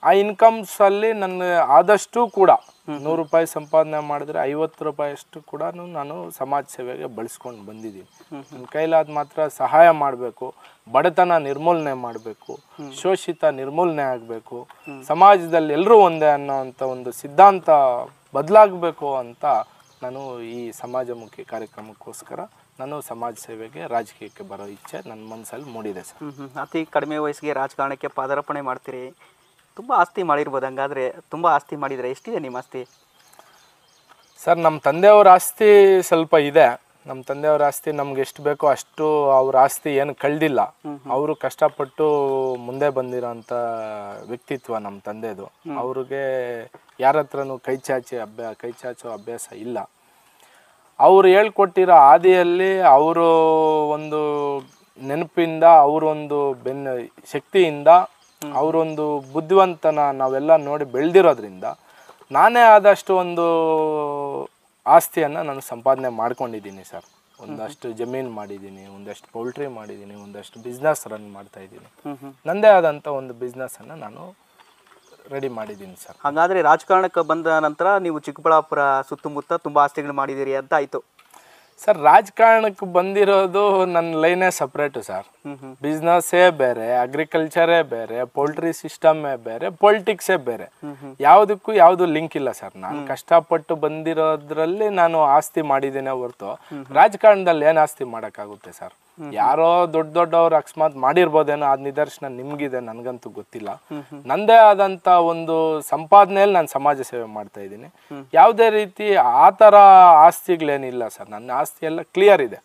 ಆ ಇನ್ಕಮ್ಸಲ್ಲಿ ನನ್ನ ಆದಷ್ಟು ಕೂಡ 100 ರೂಪಾಯಿ ಸಂಪಾದನೆ ಮಾಡಿದ್ರೆ 50 ರೂಪಾಯಿ ಅಷ್ಟು ಕೂಡ ನಾನು ಸಮಾಜ ಸೇವೆಗೆ ಬಳಸ್ಕೊಂಡು ಬಂದಿದ್ದೀನಿ. ನನ್ನ ಕೈಲಾದ ಮಾತ್ರ ಸಹಾಯ ಮಾಡಬೇಕು, ಬಡತನ ನಿರ್ಮೂಲನೆ ಮಾಡಬೇಕು, ಶೋಷಿತ ನಿರ್ಮೂಲನೆ ಆಗಬೇಕು, ಸಮಾಜದಲ್ಲಿ ಎಲ್ಲರೂ ಒಂದೇ ಅನ್ನೋವಂಥ ಒಂದು ಸಿದ್ಧಾಂತ ಬದಲಾಗಬೇಕು ಅಂತ ನಾನು ಈ ಸಮಾಜಮುಖಿ ಕಾರ್ಯಕ್ರಮಕ್ಕೋಸ್ಕರ ನಾನು ಸಮಾಜ ಸೇವೆಗೆ, ರಾಜಕೀಯಕ್ಕೆ ಬರೋ ಇಚ್ಛೆ ನನ್ನ ಮನಸ್ಸಲ್ಲಿ ಮೂಡಿದೆ ಸರ್. ಅತಿ ಕಡಿಮೆ ವಯಸ್ಸಿಗೆ ರಾಜಕಾರಣಕ್ಕೆ ಪಾದಾರ್ಪಣೆ ಮಾಡ್ತೀರಿ, ತುಂಬ ಆಸ್ತಿ ಮಾಡಿರ್ಬೋದು. ಹಂಗಾದರೆ ತುಂಬ ಆಸ್ತಿ ಮಾಡಿದರೆ ಎಷ್ಟಿದೆ ನಿಮ್ಮ ಆಸ್ತಿ? ಸರ್, ನಮ್ಮ ತಂದೆಯವ್ರ ಆಸ್ತಿ ಸ್ವಲ್ಪ ಇದೆ. ನಮ್ಮ ತಂದೆಯವ್ರ ಆಸ್ತಿ ನಮ್ಗೆ ಎಷ್ಟು ಬೇಕೋ ಅಷ್ಟು, ಅವ್ರ ಆಸ್ತಿ ಏನು ಕಳ್ದಿಲ್ಲ. ಅವರು ಕಷ್ಟಪಟ್ಟು ಮುಂದೆ ಬಂದಿರೋಂಥ ವ್ಯಕ್ತಿತ್ವ ನಮ್ಮ ತಂದೆದು. ಅವ್ರಿಗೆ ಯಾರ ಹತ್ರನೂ ಕೈ ಚಾಚೋ ಅಭ್ಯಾಸ ಇಲ್ಲ. ಅವರು ಹೇಳ್ಕೊಟ್ಟಿರೋ ಹಾದಿಯಲ್ಲಿ ಅವರು ಒಂದು ನೆನಪಿಂದ, ಅವರೊಂದು ಶಕ್ತಿಯಿಂದ, ಅವರೊಂದು ಬುದ್ಧಿವಂತನ ನಾವೆಲ್ಲ ನೋಡಿ ಬೆಳೆದಿರೋದ್ರಿಂದ ನಾನೇ ಆದಷ್ಟು ಒಂದು ಆಸ್ತಿಯನ್ನು ನಾನು ಸಂಪಾದನೆ ಮಾಡ್ಕೊಂಡಿದ್ದೀನಿ ಸರ್. ಒಂದಷ್ಟು ಜಮೀನು ಮಾಡಿದ್ದೀನಿ, ಒಂದಷ್ಟು ಪೌಲ್ಟ್ರಿ ಮಾಡಿದ್ದೀನಿ, ಒಂದಷ್ಟು ಬಿಸ್ನೆಸ್ ರನ್ ಮಾಡ್ತಾ ಇದ್ದೀನಿ. ನನ್ನದೇ ಆದಂಥ ಒಂದು ಬಿಸ್ನೆಸ್ಸನ್ನು ನಾನು ರೆಡಿ ಮಾಡಿದ್ದೀನಿ ಸರ್. ಹಾಗಾದರೆ ರಾಜಕಾರಣಕ್ಕೆ ಬಂದ ನಂತರ ನೀವು ಚಿಕ್ಕಬಳ್ಳಾಪುರ ಸುತ್ತಮುತ್ತ ತುಂಬ ಆಸ್ತಿಗಳು ಮಾಡಿದ್ದೀರಿ ಅಂತ ಆಯಿತು ಸರ್. ರಾಜಕಾರಣಕ್ಕೆ ಬಂದಿರೋದು ನನ್ನ ಲೈನೇ ಸಪ್ರೇಟು ಸರ್. ಬಿಸ್ನೆಸ್ಸೇ ಬೇರೆ, ಅಗ್ರಿಕಲ್ಚರೇ ಬೇರೆ, ಪೋಲ್ಟ್ರಿ ಸಿಸ್ಟಮ್ಮೇ ಬೇರೆ, ಪೊಲಿಟಿಕ್ಸೇ ಬೇರೆ. ಯಾವುದಕ್ಕೂ ಯಾವುದು ಲಿಂಕ್ ಇಲ್ಲ ಸರ್. ನಾನು ಕಷ್ಟಪಟ್ಟು ಬಂದಿರೋದ್ರಲ್ಲಿ ನಾನು ಆಸ್ತಿ ಮಾಡಿದ್ದೇನೆ ಹೊರತು ರಾಜಕಾರಣದಲ್ಲಿ ಏನು ಆಸ್ತಿ ಮಾಡೋಕ್ಕಾಗುತ್ತೆ ಸರ್? ಯಾರೋ ದೊಡ್ಡವ್ರು ಅಕಸ್ಮಾತ್ ಮಾಡಿರ್ಬೋದೇನೋ, ಅದ್ ನಿದರ್ಶನ ನಿಮ್ಗಿದೆ, ನನಗಂತೂ ಗೊತ್ತಿಲ್ಲ. ನಂದೇ ಆದಂತ ಒಂದು ಸಂಪಾದನೆಯಲ್ಲಿ ನಾನು ಸಮಾಜ ಸೇವೆ ಮಾಡ್ತಾ ಇದ್ದೀನಿ. ಯಾವುದೇ ರೀತಿ ಆ ಥರ ಆಸ್ತಿಗಳೇನಿಲ್ಲ ಸರ್. ನನ್ನ ಆಸ್ತಿ ಎಲ್ಲ ಕ್ಲಿಯರ್ ಇದೆ.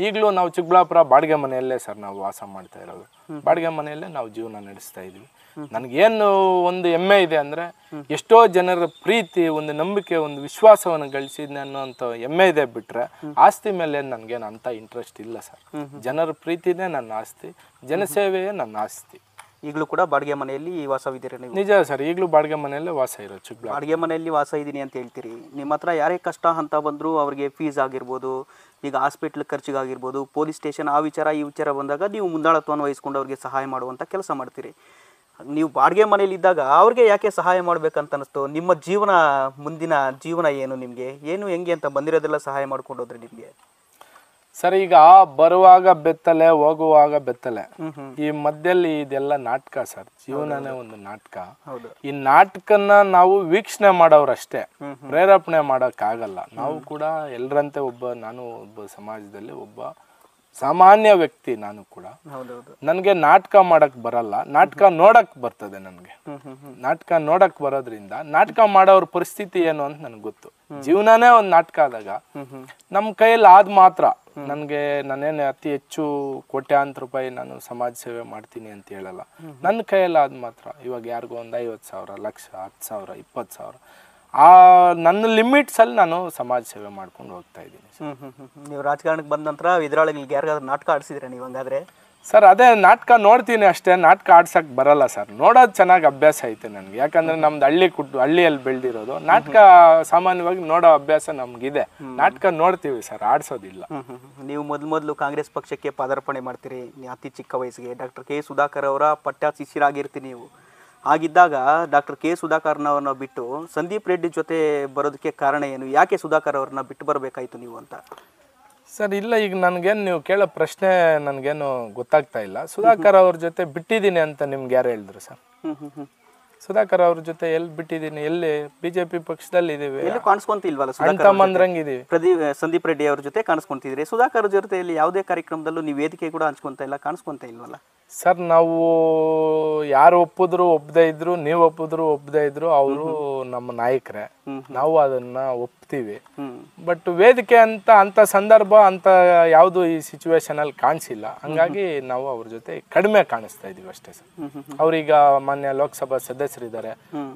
ಈಗಲೂ ನಾವು ಚಿಕ್ಕಬಳ್ಳಾಪುರ ಬಾಡಿಗೆ ಮನೆಯಲ್ಲೇ ಸರ್ ನಾವು ವಾಸ ಮಾಡ್ತಾ ಇರೋದು. ಬಾಡಿಗೆ ಮನೆಯಲ್ಲೇ ನಾವು ಜೀವನ ನಡೆಸ್ತಾ ಇದೀವಿ. ನನಗೇನು ಒಂದು ಹೆಮ್ಮೆ ಇದೆ ಅಂದರೆ, ಎಷ್ಟೋ ಜನರ ಪ್ರೀತಿ, ಒಂದು ನಂಬಿಕೆ, ಒಂದು ವಿಶ್ವಾಸವನ್ನು ಗಳಿಸಿದ್ನೆ ಅನ್ನೋಂಥ ಹೆಮ್ಮೆ ಇದೆ. ಬಿಟ್ಟರೆ ಆಸ್ತಿ ಮೇಲೆ ನನಗೇನು ಅಂಥ ಇಂಟ್ರೆಸ್ಟ್ ಇಲ್ಲ ಸರ್. ಜನರ ಪ್ರೀತಿನೇ ನನ್ನ ಆಸ್ತಿ, ಜನಸೇವೆಯೇ ನನ್ನ ಆಸ್ತಿ. ಈಗಲೂ ಕೂಡ ಬಾಡಿಗೆ ಮನೆಯಲ್ಲಿ ವಾಸವಿದ್ದೀರಿ ನೀವು? ನಿಜ ಸರ್, ಈಗಲೂ ಬಾಡಿಗೆ ಮನೆಯಲ್ಲೇ ವಾಸ ಇರೋದು. ಚಿಕ್ಕಬಳ್ಳಾಪುರ ಬಾಡಿಗೆ ಮನೆಯಲ್ಲಿ ವಾಸ ಇದ್ದೀನಿ ಅಂತ ಹೇಳ್ತೀರಿ. ನಿಮ್ಮ ಹತ್ರ ಯಾರೇ ಕಷ್ಟ ಅಂತ ಬಂದರೂ ಅವ್ರಿಗೆ ಫೀಸ್ ಆಗಿರ್ಬೋದು, ಈಗ ಹಾಸ್ಪಿಟ್ಲ್ ಖರ್ಚಿಗಾಗಿರ್ಬೋದು, ಪೊಲೀಸ್ ಸ್ಟೇಷನ್ ಆ ವಿಚಾರ ಈ ವಿಚಾರ ಬಂದಾಗ ನೀವು ಮುಂದಾಳತ್ವವನ್ನು ವಹಿಸ್ಕೊಂಡು ಅವ್ರಿಗೆ ಸಹಾಯ ಮಾಡುವಂಥ ಕೆಲಸ ಮಾಡ್ತೀರಿ. ನೀವು ಬಾಡಿಗೆ ಮನೇಲಿ ಇದ್ದಾಗ ಅವ್ರಿಗೆ ಯಾಕೆ ಸಹಾಯ ಮಾಡ್ಬೇಕಂತ ಅನಿಸ್ತು? ನಿಮ್ಮ ಜೀವನ, ಮುಂದಿನ ಜೀವನ ಏನು, ನಿಮಗೆ ಏನು ಹೆಂಗೆ ಅಂತ ಬಂದಿರೋದೆಲ್ಲ ಸಹಾಯ ಮಾಡ್ಕೊಂಡು ಹೋದ್ರೆ ನಿಮಗೆ? ಸರ್, ಈಗ ಬರುವಾಗ ಬೆತ್ತಲೆ, ಹೋಗುವಾಗ ಬೆತ್ತಲೆ, ಈ ಮಧ್ಯದಲ್ಲಿ ಇದೆಲ್ಲ ನಾಟಕ ಸರ್. ಜೀವನನೇ ಒಂದು ನಾಟಕ. ಈ ನಾಟಕನ ನಾವು ವೀಕ್ಷಣೆ ಮಾಡೋರಷ್ಟೇ, ಪ್ರೇರೇಪಣೆ ಮಾಡೋಕ್ಕಾಗಲ್ಲ. ನಾವು ಕೂಡ ಎಲ್ಲರಂತೆ ನಾನು ಒಬ್ಬ ಸಮಾಜದಲ್ಲಿ ಒಬ್ಬ ಸಾಮಾನ್ಯ ವ್ಯಕ್ತಿ. ನಾನು ಕೂಡ ನನಗೆ ನಾಟಕ ಮಾಡಕ್ ಬರಲ್ಲ, ನಾಟಕ ನೋಡಕ್ ಬರ್ತದೆ. ನನಗೆ ನಾಟಕ ನೋಡಕ್ ಬರೋದ್ರಿಂದ ನಾಟಕ ಮಾಡೋರ ಪರಿಸ್ಥಿತಿ ಏನು ಅಂತ ನನಗೆ ಗೊತ್ತು. ಜೀವನನೇ ಒಂದು ನಾಟಕ ಆದಾಗ ನಮ್ಮ ಕೈಯಲ್ಲಿ ಆದ ಮಾತ್ರ ನನಗೆ, ನಾನೇನು ಅತಿ ಹೆಚ್ಚು ಕೋಟ್ಯಾಂತರ ರೂಪಾಯಿ ನಾನು ಸಮಾಜ ಸೇವೆ ಮಾಡ್ತೀನಿ ಅಂತ ಹೇಳಲ್ಲ. ನನ್ನ ಕೈಯಲ್ಲಿ ಆದ ಮಾತ್ರ, ಇವಾಗ ಯಾರಿಗೂ ಒಂದು 50,000, ಲಕ್ಷ, 10,000, 20,000, ಆ ನನ್ನ ಲಿಮಿಟ್ಸಲ್ಲಿ ನಾನು ಸಮಾಜ ಸೇವೆ ಮಾಡ್ಕೊಂಡು ಹೋಗ್ತಾ ಇದ್ದೀನಿ. ನೀವು ರಾಜಕಾರಣಕ್ಕೆ ಬಂದ ನಂತರ ಎದುರಾಳಿಗಳಿಗೆ ಯಾರಿಗಾದ್ರೂ ನಾಟಕ ಆಡಿಸಿದ್ರೆ ನೀವು? ಹಂಗಾದ್ರೆ ಸರ್ ಅದೇ ನಾಟಕ ನೋಡ್ತೀನಿ ಅಷ್ಟೇ, ನಾಟಕ ಆಡ್ಸಕ್ ಬರಲ್ಲ ಸರ್. ನೋಡೋದು ಚೆನ್ನಾಗಿ ಅಭ್ಯಾಸ ಐತೆ ನನಗೆ, ಯಾಕಂದ್ರೆ ನಮ್ದು ಹಳ್ಳಿಯಲ್ಲಿ ಬೆಳೆದಿರೋದು. ನಾಟಕ ಸಾಮಾನ್ಯವಾಗಿ ನೋಡೋ ಅಭ್ಯಾಸ ನಮ್ಗಿದೆ. ನಾಟಕ ನೋಡ್ತೀವಿ ಸರ್, ಆಡ್ಸೋದಿಲ್ಲ. ನೀವು ಮೊದಲು ಕಾಂಗ್ರೆಸ್ ಪಕ್ಷಕ್ಕೆ ಪಾದಾರ್ಪಣೆ ಮಾಡ್ತೀರಿ ಅತಿ ಚಿಕ್ಕ ವಯಸ್ಸಿಗೆ. ಡಾಕ್ಟರ್ ಕೆ ಸುಧಾಕರ್ ಅವರ ಪಟ್ಟ ಶಿಷ್ಯರಾಗಿರ್ತೀರಿ ನೀವು. ಹಾಗಿದ್ದಾಗ ಡಾಕ್ಟರ್ ಕೆ ಸುಧಾಕರ್ನವ್ರನ್ನ ಬಿಟ್ಟು ಸಂದೀಪ್ ರೆಡ್ಡಿ ಜೊತೆ ಬರೋದಕ್ಕೆ ಕಾರಣ ಏನು? ಯಾಕೆ ಸುಧಾಕರ್ ಅವ್ರನ್ನ ಬಿಟ್ಟು ಬರಬೇಕಾಯ್ತು ನೀವು ಅಂತ? ಸರ್ ಇಲ್ಲ, ಈಗ ನನಗೇನು ನೀವು ಕೇಳೋ ಪ್ರಶ್ನೆ ನನಗೇನು ಗೊತ್ತಾಗ್ತಾ ಇಲ್ಲ. ಸುಧಾಕರ್ ಅವ್ರ ಜೊತೆ ಬಿಟ್ಟಿದ್ದೀನಿ ಅಂತ ನಿಮ್ಗೆ ಯಾರು ಹೇಳಿದ್ರು ಸರ್? ಸುಧಾಕರ್ ಅವ್ರ ಜೊತೆ ಎಲ್ಲಿ ಬಿಟ್ಟಿದ್ದೀನಿ? ಎಲ್ಲಿ? ಬಿಜೆಪಿ ಪಕ್ಷದಲ್ಲಿ ಇದೀವಿ, ಕಾಣಿಸ್ಕೊಂತಿಲ್ವಲ್ಲ ಸಂದೀಪ್ ರೆಡ್ಡಿ ಅವ್ರ ಜೊತೆ ಕಾಣಿಸ್ಕೊಂತಿದ್ರಿ. ಸುಧಾಕರ್ ಜೊತೆಯಲ್ಲಿ ಯಾವುದೇ ಕಾರ್ಯಕ್ರಮದಲ್ಲೂ ನೀವು ವೇದಿಕೆ ಕೂಡ ಹಂಚ್ಕೊಂತ ಇಲ್ಲ, ಕಾಣಿಸ್ಕೊಂತ ಇಲ್ವಲ್ಲ ಸರ್? ನಾವು ಯಾರು ಒಪ್ಪಿದ್ರು ಒಪ್ಪದೇ ಇದ್ರು, ನೀವು ಒಪ್ಪಿದ್ರು ಒಪ್ಪದೇ ಇದ್ರು, ಅವರು ನಮ್ಮ ನಾಯಕರೇ, ನಾವು ಅದನ್ನ ಒಪ್ತೀವಿ. ಬಟ್ ವೇದಿಕೆ ಅಂತ ಸಂದರ್ಭ ಅಂತ ಯಾವುದು ಈ ಸಿಚುವೇಶನ್ ಅಲ್ಲಿ ಕಾಣಿಸಿಲ್ಲ. ಹಂಗಾಗಿ ನಾವು ಅವ್ರ ಜೊತೆ ಕಡಿಮೆ ಕಾಣಿಸ್ತಾ ಇದೀವಿ ಅಷ್ಟೇ ಸರ್. ಅವ್ರೀಗ ಮಾನ್ಯ ಲೋಕಸಭಾ ಸದಸ್ಯರಿದ್ದಾರೆ,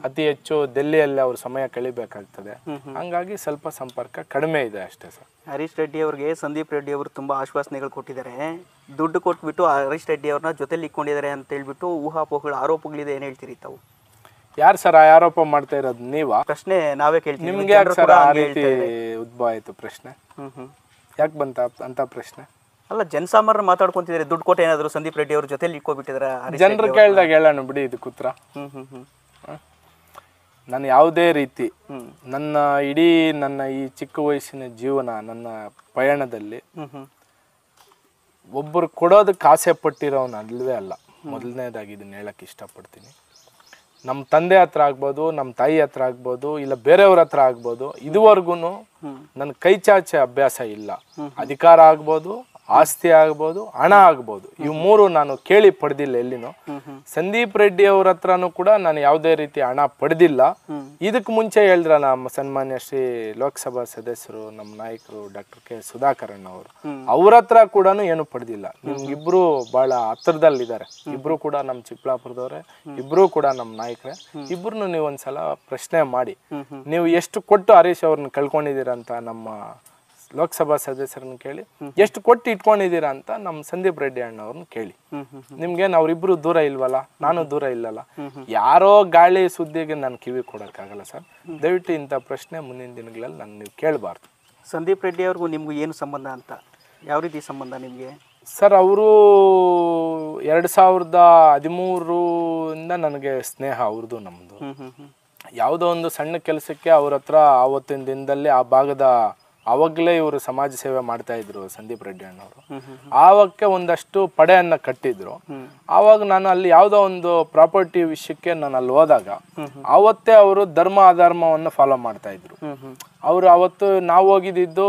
ಅತಿ ಹೆಚ್ಚು ಡೆಲ್ಲಿಯಲ್ಲಿ ಅವ್ರ ಸಮಯ ಕಳಿಬೇಕಾಗ್ತದೆ. ಹಂಗಾಗಿ ಸ್ವಲ್ಪ ಸಂಪರ್ಕ ಕಡಿಮೆ ಇದೆ ಅಷ್ಟೇ ಸರ್. ಹರೀಶ್ ರೆಡ್ಡಿ ಅವ್ರಿಗೆ ಸಂದೀಪ್ ರೆಡ್ಡಿ ಅವರು ತುಂಬಾ ಆಶ್ವಾಸನೆಗಳು ಕೊಟ್ಟಿದ್ದಾರೆ. ದುಡ್ಡು ಕೊಟ್ಬಿಟ್ಟು ಹರೀಶ್ ರೆಡ್ಡಿ ಅವ್ರನ್ನ ಜೊತೆಲಿ ಇಟ್ಕೊಂಡಿದ್ದಾರೆ ಅಂತ ಹೇಳ್ಬಿಟ್ಟು ಊಹಾಪೋಹಗಳು, ಆರೋಪಗಳಿದೆ. ಏನ್ ಹೇಳ್ತೀರಿ ತಾವು? ಯಾರು ಸರ್ ಆರೋಪ ಮಾಡ್ತಾ ಇರೋದು? ನೀವಾ? ಪ್ರಶ್ನೆ ನಾವೇ ಕೇಳ್ತೀವಿ. ನಿಮ್ಗೆ ಯಾಕೆ ಸರ್ ಆ ರೀತಿ ಉದ್ಭವ ಆಯ್ತು ಪ್ರಶ್ನೆ? ಯಾಕೆ ಬಂತ ಅಂತ ಪ್ರಶ್ನೆ? ಅಲ್ಲ, ಜನಸಾಮಾನ್ಯರು ಮಾತಾಡ್ಕೊಂತಿದ್ದಾರೆ, ದುಡ್ಡು ಕೊಟ್ಟು ಏನಾದ್ರು ಸಂದೀಪ್ ರೆಡ್ಡಿ ಅವ್ರ ಜೊತೆಲಿ ಇಟ್ಕೊಬಿಟ್ಟಿದ್ದಾರೆ. ಜನರು ಕೇಳಿದಾಗ ಹೇಳೋಣ ಬಿಡಿ, ಇದು ಕುತ್ರ. ನಾನು ಯಾವುದೇ ರೀತಿ ನನ್ನ ಈ ಚಿಕ್ಕ ವಯಸ್ಸಿನ ಜೀವನ, ನನ್ನ ಪಯಣದಲ್ಲಿ ಒಬ್ಬರು ಕೊಡೋದಕ್ಕೆ ಆಸೆ ಪಟ್ಟಿರೋನು ಅಲ್ವೇ ಅಲ್ಲ. ಮೊದಲನೇದಾಗಿ ಇದನ್ನ ಹೇಳಕ್ ಇಷ್ಟಪಡ್ತೀನಿ. ನಮ್ಮ ತಂದೆ ಹತ್ರ ಆಗ್ಬೋದು, ನಮ್ಮ ತಾಯಿ ಹತ್ರ ಆಗ್ಬೋದು, ಇಲ್ಲ ಬೇರೆಯವ್ರ ಹತ್ರ ಆಗ್ಬೋದು, ಇದುವರೆಗೂ ನನ್ನ ಕೈ ಚಾಚೆ ಅಭ್ಯಾಸ ಇಲ್ಲ. ಅಧಿಕಾರ ಆಗ್ಬೋದು, ಆಸ್ತಿ ಆಗ್ಬೋದು, ಹಣ ಆಗ್ಬೋದು, ಇವು ಮೂರು ನಾನು ಕೇಳಿ ಪಡೆದಿಲ್ಲ ಎಲ್ಲಿನೂ. ಸಂದೀಪ್ ರೆಡ್ಡಿ ಅವ್ರ ಹತ್ರನೂ ಕೂಡ ನಾನು ಯಾವುದೇ ರೀತಿ ಹಣ ಪಡೆದಿಲ್ಲ. ಇದಕ್ಕೆ ಮುಂಚೆ ಹೇಳಿದ್ರ ನಮ್ಮ ಸನ್ಮಾನ್ಯ ಶ್ರೀ ಲೋಕಸಭಾ ಸದಸ್ಯರು, ನಮ್ಮ ನಾಯಕರು ಡಾಕ್ಟರ್ ಕೆ ಸುಧಾಕರ್ ಅವರು, ಅವ್ರ ಹತ್ರ ಕೂಡ ಏನು ಪಡೆದಿಲ್ಲ. ನಿಮ್ಗಿಬ್ರು ಬಹಳ ಹತ್ರದಲ್ಲಿದ್ದಾರೆ. ಇಬ್ರು ಕೂಡ ನಮ್ಮ ಚಿಕ್ಕಬಳ್ಳಾಪುರದವ್ರೆ, ಇಬ್ರು ಕೂಡ ನಮ್ಮ ನಾಯಕರೇ. ಇಬ್ರು ನೀವು ಒಂದ್ಸಲ ಪ್ರಶ್ನೆ ಮಾಡಿ, ನೀವು ಎಷ್ಟು ಕೊಟ್ಟು ಹರೀಶ್ ಅವ್ರನ್ನ ಕಳ್ಕೊಂಡಿದ್ದೀರಾ ಅಂತ ನಮ್ಮ ಲೋಕಸಭಾ ಸದಸ್ಯರನ್ನ ಕೇಳಿ, ಎಷ್ಟು ಕೊಟ್ಟು ಇಟ್ಕೊಂಡಿದ್ದೀರಾ ಅಂತ ನಮ್ಮ ಸಂದೀಪ್ ರೆಡ್ಡಿ ಅಣ್ಣವ್ರನ್ನ ಕೇಳಿ. ನಿಮ್ಗೇನು ಅವ್ರಿಬ್ರು ದೂರ ಇಲ್ವಲ್ಲ, ನಾನು ದೂರ ಇಲ್ಲಲ್ಲ. ಯಾರೋ ಗಾಳಿ ಸುದ್ದಿಗೆ ನಾನು ಕಿವಿ ಕೊಡೋಕ್ಕಾಗಲ್ಲ ಸರ್. ದಯವಿಟ್ಟು ಇಂಥ ಪ್ರಶ್ನೆ ಮುಂದಿನ ದಿನಗಳಲ್ಲಿ ನಾನು ನೀವು ಕೇಳಬಾರ್ದು. ಸಂದೀಪ್ ರೆಡ್ಡಿ ಅವ್ರಿಗೂ ನಿಮ್ಗೂ ಏನು ಸಂಬಂಧ ಅಂತ? ಯಾವ ರೀತಿ ಸಂಬಂಧ ನಿಮಗೆ? ಸರ್ ಅವರು 2013 ನನಗೆ ಸ್ನೇಹ ಅವ್ರದ್ದು ನಮ್ಮದು. ಯಾವುದೋ ಒಂದು ಸಣ್ಣ ಕೆಲಸಕ್ಕೆ ಅವ್ರ ಹತ್ರ ಆವತ್ತಿನ ದಿನದಲ್ಲಿ ಆ ಭಾಗದ ಆವಾಗಲೇ ಇವರು ಸಮಾಜ ಸೇವೆ ಮಾಡ್ತಾ ಇದ್ರು ಸಂದೀಪ್ ರೆಡ್ಡಿ ಅಣ್ಣವರು. ಆವಕ್ಕೆ ಒಂದಷ್ಟು ಪಡೆಯನ್ನ ಕಟ್ಟಿದ್ರು. ಆವಾಗ ನಾನು ಅಲ್ಲಿ ಯಾವುದೋ ಒಂದು ಪ್ರಾಪರ್ಟಿ ವಿಷಯಕ್ಕೆ ನಾನು ಅಲ್ಲಿ ಹೋದಾಗ ಅವತ್ತೇ ಅವರು ಧರ್ಮ ಅಧರ್ಮವನ್ನು ಫಾಲೋ ಮಾಡ್ತಾ ಇದ್ರು. ಅವರು ಅವತ್ತು ನಾವು ಹೋಗಿದ್ದು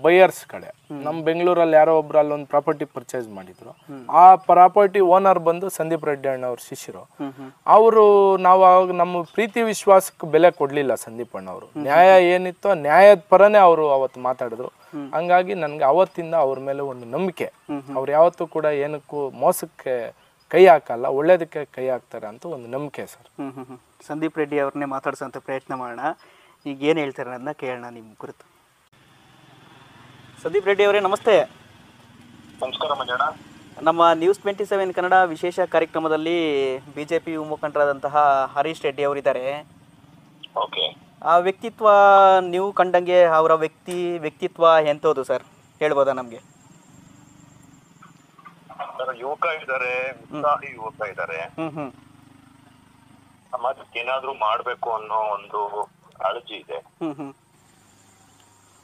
ಬೈಯರ್ಸ್ ಕಡೆ, ನಮ್ಮ ಬೆಂಗಳೂರಲ್ಲಿ ಯಾರೋ ಒಬ್ರು ಅಲ್ಲೊಂದು ಪ್ರಾಪರ್ಟಿ ಪರ್ಚೇಸ್ ಮಾಡಿದ್ರು. ಆ ಪ್ರಾಪರ್ಟಿ ಓನರ್ ಬಂದು ಸಂದೀಪ್ ರೆಡ್ಡಿ ಅಣ್ಣವ್ರ ಶಿಷ್ಯರು. ಅವರು ನಾವು ಅವಾಗ ನಮ್ಮ ಪ್ರೀತಿ ವಿಶ್ವಾಸಕ್ಕೆ ಬೆಲೆ ಕೊಡ್ಲಿಲ್ಲ ಸಂದೀಪ್ ಅಣ್ಣವರು. ನ್ಯಾಯ ಏನಿತ್ತೋ ನ್ಯಾಯದ ಪರನೇ ಅವರು ಅವತ್ತು ಮಾತಾಡಿದ್ರು. ಹಂಗಾಗಿ ನನ್ಗೆ ಅವತ್ತಿಂದ ಅವ್ರ ಮೇಲೆ ಒಂದು ನಂಬಿಕೆ. ಅವ್ರು ಯಾವತ್ತೂ ಕೂಡ ಏನಕ್ಕೂ ಮೋಸಕ್ಕೆ ಕೈ ಹಾಕಲ್ಲ, ಒಳ್ಳೇದಕ್ಕೆ ಕೈ ಹಾಕ್ತಾರೆ ಅಂತ ಒಂದು ನಂಬಿಕೆ ಸರ್. ಸಂದೀಪ್ ರೆಡ್ಡಿ ಅವ್ರನ್ನೇ ಮಾತಾಡ್ಸೋಂಥ ಪ್ರಯತ್ನ ಮಾಡೋಣ. ಈಗ ಏನು ಹೇಳ್ತಾರೆ ಅದನ್ನ ಕೇಳೋಣ ನಿಮ್ಮ ಕುರಿತು. ಸಂದೀಪ್ ರೆಡ್ಡಿ ಅವರೇ, ನಮಸ್ತೆ. ನಮಸ್ಕಾರ ಮಂಜಣ್ಣ. ನಮ್ಮ ನ್ಯೂಸ್ 27 ಕನ್ನಡ ವಿಶೇಷ ಕಾರ್ಯಕ್ರಮದಲ್ಲಿ ಬಿಜೆಪಿ ಮುಖಂಡರಾದಂತಹ ಹರೀಶ್ ರೆಡ್ಡಿ ಅವರಿದ್ದಾರೆ. ಓಕೆ. ಆ ವ್ಯಕ್ತಿತ್ವ ನೀವು ಕಂಡಂಗೆ ಅವರ ವ್ಯಕ್ತಿತ್ವ ಎಂಥದ್ದು ಸರ್, ಹೇಳ್ಬೋದಾ ನಮಗೆ? ಯುವಕ ಇದ್ದಾರೆ, ಉತ್ಸಾಹಿ ಯುವಕ ಇದ್ದಾರೆ. ಸಮಾಜಕ್ಕೆ ಏನಾದ್ರೂ ಮಾಡ್ಬೇಕು ಅನ್ನೋ ಒಂದು ಕಾಳಜಿ ಇದೆ.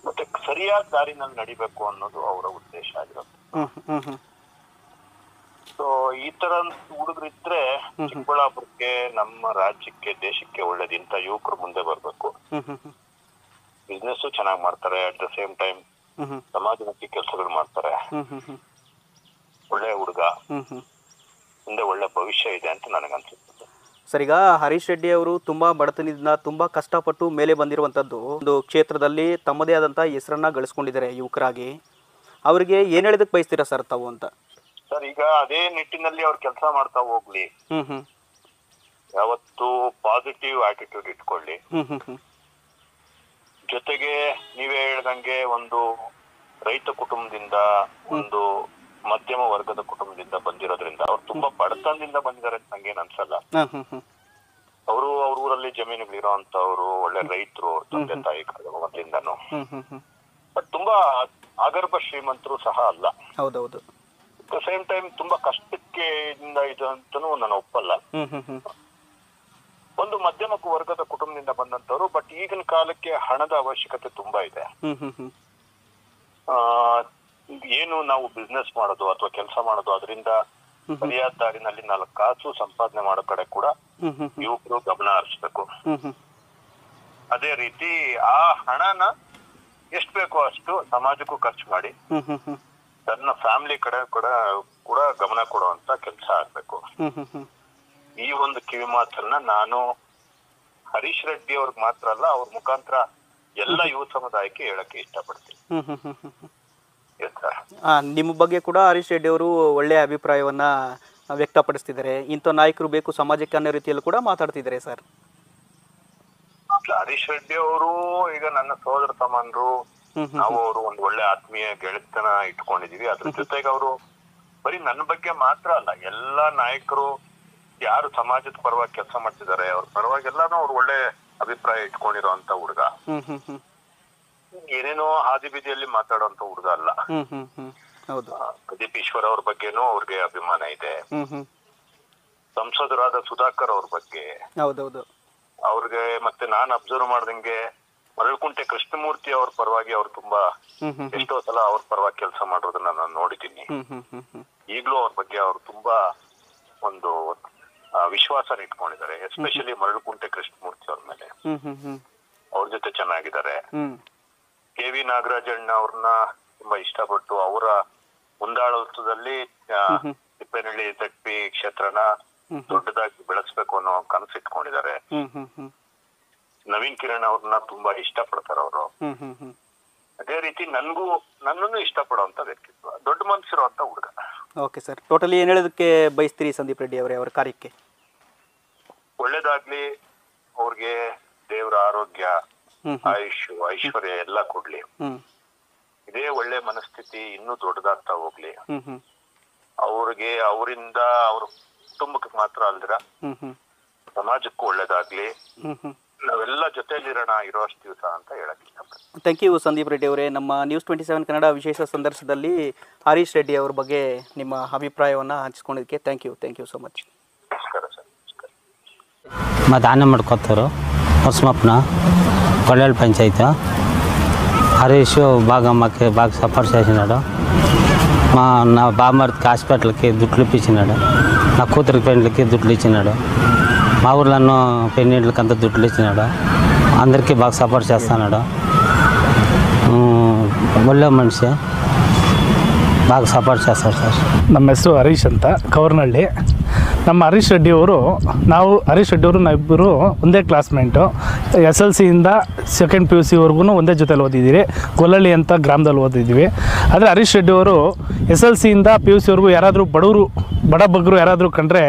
ಮತ್ತೆ ಸರಿಯಾದ ದಾರಿನಲ್ಲಿ ನಡಿಬೇಕು ಅನ್ನೋದು ಅವರ ಉದ್ದೇಶ ಆಗಿರೋದು. ಸೊ ಈ ತರ ಹುಡುಗರಿದ್ರೆ ಚಿಕ್ಕಬಳ್ಳಾಪುರಕ್ಕೆ, ನಮ್ಮ ರಾಜ್ಯಕ್ಕೆ, ದೇಶಕ್ಕೆ ಒಳ್ಳೇದು. ಇಂಥ ಯುವಕರು ಮುಂದೆ ಬರ್ಬೇಕು. ಬಿಸ್ನೆಸ್ ಚೆನ್ನಾಗಿ ಮಾಡ್ತಾರೆ, ಅಟ್ ದ ಸೇಮ್ ಟೈಮ್ ಸಮಾಜಮುಖಿ ಕೆಲಸಗಳು ಮಾಡ್ತಾರೆ. ಒಳ್ಳೆ ಹುಡುಗ, ಮುಂದೆ ಒಳ್ಳೆ ಭವಿಷ್ಯ ಇದೆ ಅಂತ ನನಗನ್ಸುತ್ತೆ. ಸರ್, ಈಗ ಹರೀಶ್ ರೆಡ್ಡಿ ಅವರು ತುಂಬ ಬಡತನದಿಂದ ತುಂಬ ಕಷ್ಟಪಟ್ಟು ಮೇಲೆ ಬಂದಿರುವಂಥದ್ದು ಒಂದು ಕ್ಷೇತ್ರದಲ್ಲಿ ತಮ್ಮದೇ ಆದಂಥ ಹೆಸರನ್ನ ಗಳಿಸ್ಕೊಂಡಿದ್ದಾರೆ ಯುವಕರಾಗಿ. ಅವರಿಗೆ ಏನು ಹೇಳೋದಕ್ಕೆ ಬಯಸ್ತೀರಾ ಸರ್ ತಾವು ಅಂತ? ಸರ್, ಈಗ ಅದೇ ನಿಟ್ಟಿನಲ್ಲಿ ಅವ್ರು ಕೆಲಸ ಮಾಡ್ತಾ ಹೋಗ್ಲಿ. ಯಾವತ್ತು ಪಾಸಿಟಿವ್ ಆಟಿಟ್ಯೂಡ್ ಇಟ್ಕೊಳ್ಳಿ. ಜೊತೆಗೆ ನೀವೇ ಹೇಳ್ದಂಗೆ ಒಂದು ರೈತ ಕುಟುಂಬದಿಂದ, ಒಂದು ಮಧ್ಯಮ ವರ್ಗದ ಕುಟುಂಬದಿಂದ ಬಂದಿರೋದ್ರಿಂದ ಅವ್ರು ತುಂಬಾ ಬಡತನದಿಂದ ಬಂದಿದ್ದಾರೆ ಅಂತ ನಂಗೇನ್ ಅನ್ಸಲ್ಲ. ಅವರು ಅವ್ರ ಊರಲ್ಲಿ ಜಮೀನುಗಳಿರೋ ಅಂತವ್ರು, ಒಳ್ಳೆ ರೈತರು, ತಂದೆ ತಾಯಿ ಮೊದಲಿಂದಾನು. ಬಟ್ ತುಂಬಾ ಆಗರ್ಭ ಶ್ರೀಮಂತರು ಸಹ ಅಲ್ಲ. ಹೌದೌದು. ಅಟ್ ದ ಸೇಮ್ ಟೈಮ್ ತುಂಬಾ ಕಷ್ಟಕ್ಕೆ ಇದು ಅಂತಾನು ನಾನು ಒಪ್ಪಲ್ಲ. ಒಂದು ಮಧ್ಯಮ ವರ್ಗದ ಕುಟುಂಬದಿಂದ ಬಂದಂತವ್ರು. ಬಟ್ ಈಗಿನ ಕಾಲಕ್ಕೆ ಹಣದ ಅವಶ್ಯಕತೆ ತುಂಬಾ ಇದೆ. ಏನು ನಾವು ಬಿಸ್ನೆಸ್ ಮಾಡೋದು ಅಥವಾ ಕೆಲಸ ಮಾಡೋದು, ಅದರಿಂದ ಸರಿಯಾದ ದಾರಿನಲ್ಲಿ 4 ಕಾಸು ಸಂಪಾದನೆ ಮಾಡೋ ಕಡೆ ಕೂಡ ಯುವಕರು ಗಮನ ಹರಿಸ್ಬೇಕು. ಅದೇ ರೀತಿ ಆ ಹಣನ ಎಷ್ಟ್ ಬೇಕೋ ಅಷ್ಟು ಸಮಾಜಕ್ಕೂ ಖರ್ಚು ಮಾಡಿ ತನ್ನ ಫ್ಯಾಮಿಲಿ ಕಡೆ ಕೂಡ ಗಮನ ಕೊಡುವಂತ ಕೆಲಸ ಆಗ್ಬೇಕು. ಈ ಒಂದು ಕಿವಿ ಮಾತನ್ನ ನಾನು ಹರೀಶ್ ರೆಡ್ಡಿ ಅವ್ರಿಗೆ ಮಾತ್ರ ಅಲ್ಲ, ಅವ್ರ ಮುಖಾಂತರ ಎಲ್ಲ ಯುವ ಸಮುದಾಯಕ್ಕೆ ಹೇಳಕ್ಕೆ ಇಷ್ಟಪಡ್ತೀನಿ. ನಿಮ್ಮ ಬಗ್ಗೆ ಕೂಡ ಹರೀಶ್ ರೆಡ್ಡಿ ಅವರು ಒಳ್ಳೆಯ ಅಭಿಪ್ರಾಯವನ್ನ ವ್ಯಕ್ತಪಡಿಸ್ತಿದ್ದಾರೆ. ಇಂಥ ನಾಯಕರು ಬೇಕು ಸಮಾಜಕ್ಕೆ ಅನ್ನೋ ರೀತಿಯಲ್ಲಿ ಕೂಡ ಮಾತಾಡ್ತಿದ್ದಾರೆ ಸರ್. ಹರೀಶ್ ರೆಡ್ಡಿ ಅವರು ಈಗ ನನ್ನ ಸಹೋದರ ಸಮಾನರು. ನಾವು ಅವರು ಒಂದು ಒಳ್ಳೆ ಆತ್ಮೀಯ ಗೆಳೆತನ ಇಟ್ಕೊಂಡಿದೀವಿ. ಅದ್ರ ಜೊತೆಗೆ ಅವರು ಬರೀ ನನ್ನ ಬಗ್ಗೆ ಮಾತ್ರ ಅಲ್ಲ, ಎಲ್ಲಾ ನಾಯಕರು ಯಾರು ಸಮಾಜದ ಪರವಾಗಿ ಕೆಲಸ ಮಾಡ್ತಿದ್ದಾರೆ ಅವ್ರ ಪರವಾಗೆಲ್ಲಾನು ಅವ್ರು ಒಳ್ಳೆ ಅಭಿಪ್ರಾಯ ಇಟ್ಕೊಂಡಿರೋಂತ ಹುಡುಗ. ಏನೇನೋ ಹಾದಿ ಬೀದಿಯಲ್ಲಿ ಮಾತಾಡೋಂತ ಹುಡುಗ ಅಲ್ಲ. ಪ್ರದೀಪ್ ಈಶ್ವರ್ ಅವ್ರ ಬಗ್ಗೆನೂ ಅವ್ರಿಗೆ ಅಭಿಮಾನ ಇದೆ. ಸಂಸದರಾದ ಸುಧಾಕರ್ ಅವ್ರ ಬಗ್ಗೆ ಅವ್ರಿಗೆ, ಮತ್ತೆ ನಾನ್ ಅಬ್ಸರ್ವ್ ಮಾಡ್ದಂಗೆ ಮರಳುಕುಂಟೆ ಕೃಷ್ಣಮೂರ್ತಿ ಅವ್ರ ಪರವಾಗಿ ಅವ್ರು ತುಂಬಾ ಎಷ್ಟೋ ಸಲ ಅವ್ರ ಪರವಾಗಿ ಕೆಲಸ ಮಾಡೋದನ್ನ ನಾನು ನೋಡಿದ್ದೀನಿ. ಈಗ್ಲೂ ಅವ್ರ ಬಗ್ಗೆ ಅವ್ರು ತುಂಬಾ ಒಂದು ವಿಶ್ವಾಸನ ಇಟ್ಕೊಂಡಿದ್ದಾರೆ. ಎಸ್ಪೆಷಲಿ ಮರಳುಕುಂಟೆ ಕೃಷ್ಣಮೂರ್ತಿ ಅವ್ರ ಮೇಲೆ ಅವ್ರ ಜೊತೆ ಚೆನ್ನಾಗಿದ್ದಾರೆ. ಕೆ.ವಿ. ನಾಗರಾಜಣ್ಣ ಅವ್ರನ್ನ ತುಂಬಾ ಇಷ್ಟಪಟ್ಟು ಅವರ ಮುಂದಾಳತ್ವದಲ್ಲಿ ತಿಪ್ಪೇನಹಳ್ಳಿ ZP ಕ್ಷೇತ್ರನ ದೊಡ್ಡದಾಗಿ ಬೆಳೆಸ್ಬೇಕು ಅನ್ನೋ ಕನಸು ಇಟ್ಕೊಂಡಿದ್ದಾರೆ. ನವೀನ್ ಕಿರಣ್ ಅವ್ರನ್ನ ತುಂಬಾ ಇಷ್ಟಪಡ್ತಾರೆ ಅವರು. ಅದೇ ರೀತಿ ನನ್ನನ್ನು ಇಷ್ಟಪಡುವಂತ ವ್ಯಕ್ತಿತ್ವ, ದೊಡ್ಡ ಮನಸ್ಸಿರುವಂತ ಹುಡುಗ. ಓಕೆ ಸರ್, ಟೋಟಲಿ ಏನ್ ಹೇಳೋದಕ್ಕೆ ಬಯಸ್ತೀರಿ ಸಂದೀಪ್ ರೆಡ್ಡಿ ಅವರೇ ಅವರ ಕಾರ್ಯಕ್ಕೆ? ಒಳ್ಳೇದಾಗ್ಲಿ, ಅವ್ರಿಗೆ ದೇವರ ಆರೋಗ್ಯ, ಆಯುಷ್, ಐಶ್ವರ್ಯ ಎಲ್ಲ ಕೊಡ್ಲಿ. ಇದೇ ಒಳ್ಳೆ ಮನಸ್ಥಿತಿ ಇನ್ನೂ ದೊಡ್ಡದಾಗ್ತಾ ಹೋಗ್ಲಿ. ಅವ್ರಿಗೆ ಅವರಿಂದ ಅವ್ರ ಕುಟುಂಬಕ್ಕೆ ಮಾತ್ರ ಅಲ್ದಿರ ಸಮಾಜಕ್ಕೂ ಒಳ್ಳೇದಾಗ್ಲಿ. ನಾವೆಲ್ಲ ಜೊತೆಲಿರೋಣ ಇರೋಷ್ಟು ದಿವಸ ಅಂತ ಹೇಳಕ್ ಇಷ್ಟಪಡ್ತೀನಿ. ಥ್ಯಾಂಕ್ ಯು ಸಂದೀಪ್ ರೆಡ್ಡಿ ಅವರೇ. ನಮ್ಮ ನ್ಯೂಸ್ 27 ಕನ್ನಡ ವಿಶೇಷ ಸಂದರ್ಶನದಲ್ಲಿ ಹರೀಶ್ ರೆಡ್ಡಿ ಅವ್ರ ಬಗ್ಗೆ ನಿಮ್ಮ ಅಭಿಪ್ರಾಯವನ್ನು ಹಂಚಿಕೊಂಡಿದ್ದಕ್ಕೆ ಥ್ಯಾಂಕ್ ಯು ಸೋ ಮಚ್. ನಮಸ್ಕಾರ ಸರ್. ಮತ್ತು ಆನೆ ಮಾಡ್ಕೊತರು ಹೊಸಮಪ್ಪನ కొల్లేరు పంచాయతీ హరీష్ బాగా మాకు బాగా సపోర్ట్ చేసినాడు. నా బామ్మర్దికి హాస్పిటల్కి దుడ్లు ఇప్పించినాడు. నా కూతురికి పెండ్లకి దుడ్లు ఇచ్చినాడు. మా ఊర్లో పెళ్ళిళ్ళకి అంతా దుడ్లు ఇచ్చినాడు. అందరికీ బాగా సపోర్ట్ చేస్తున్నాడు. ಒಳ್ಳೆ ಮನುಷ್ಯ, బాగా సపోర్ట్ చేస్తారు సార్. ನಮ್ಮ ಹೆಸರು ಹರೀಶ್ ಅಂತ, ಕವರ್ನಹಳ್ಳಿ. ನಮ್ಮ ಹರೀಶ್ ರೆಡ್ಡಿ ಅವರು ನಾವಿಬ್ಬರು ಒಂದೇ ಕ್ಲಾಸ್ಮೇಟು. SLCಯಿಂದ 2nd PUC ಒಂದೇ ಜೊತೆಲಿ ಓದಿದ್ದೀರಿ. ಗೊಲ್ಲಳ್ಳಿ ಅಂತ ಗ್ರಾಮದಲ್ಲಿ ಓದಿದ್ದೀವಿ. ಆದರೆ ಹರೀಶ್ ರೆಡ್ಡಿ ಅವರು SLCಯಿಂದ PUC ಯಾರಾದರೂ ಬಡ ಬಗ್ಗರು ಯಾರಾದರೂ ಕಂಡ್ರೆ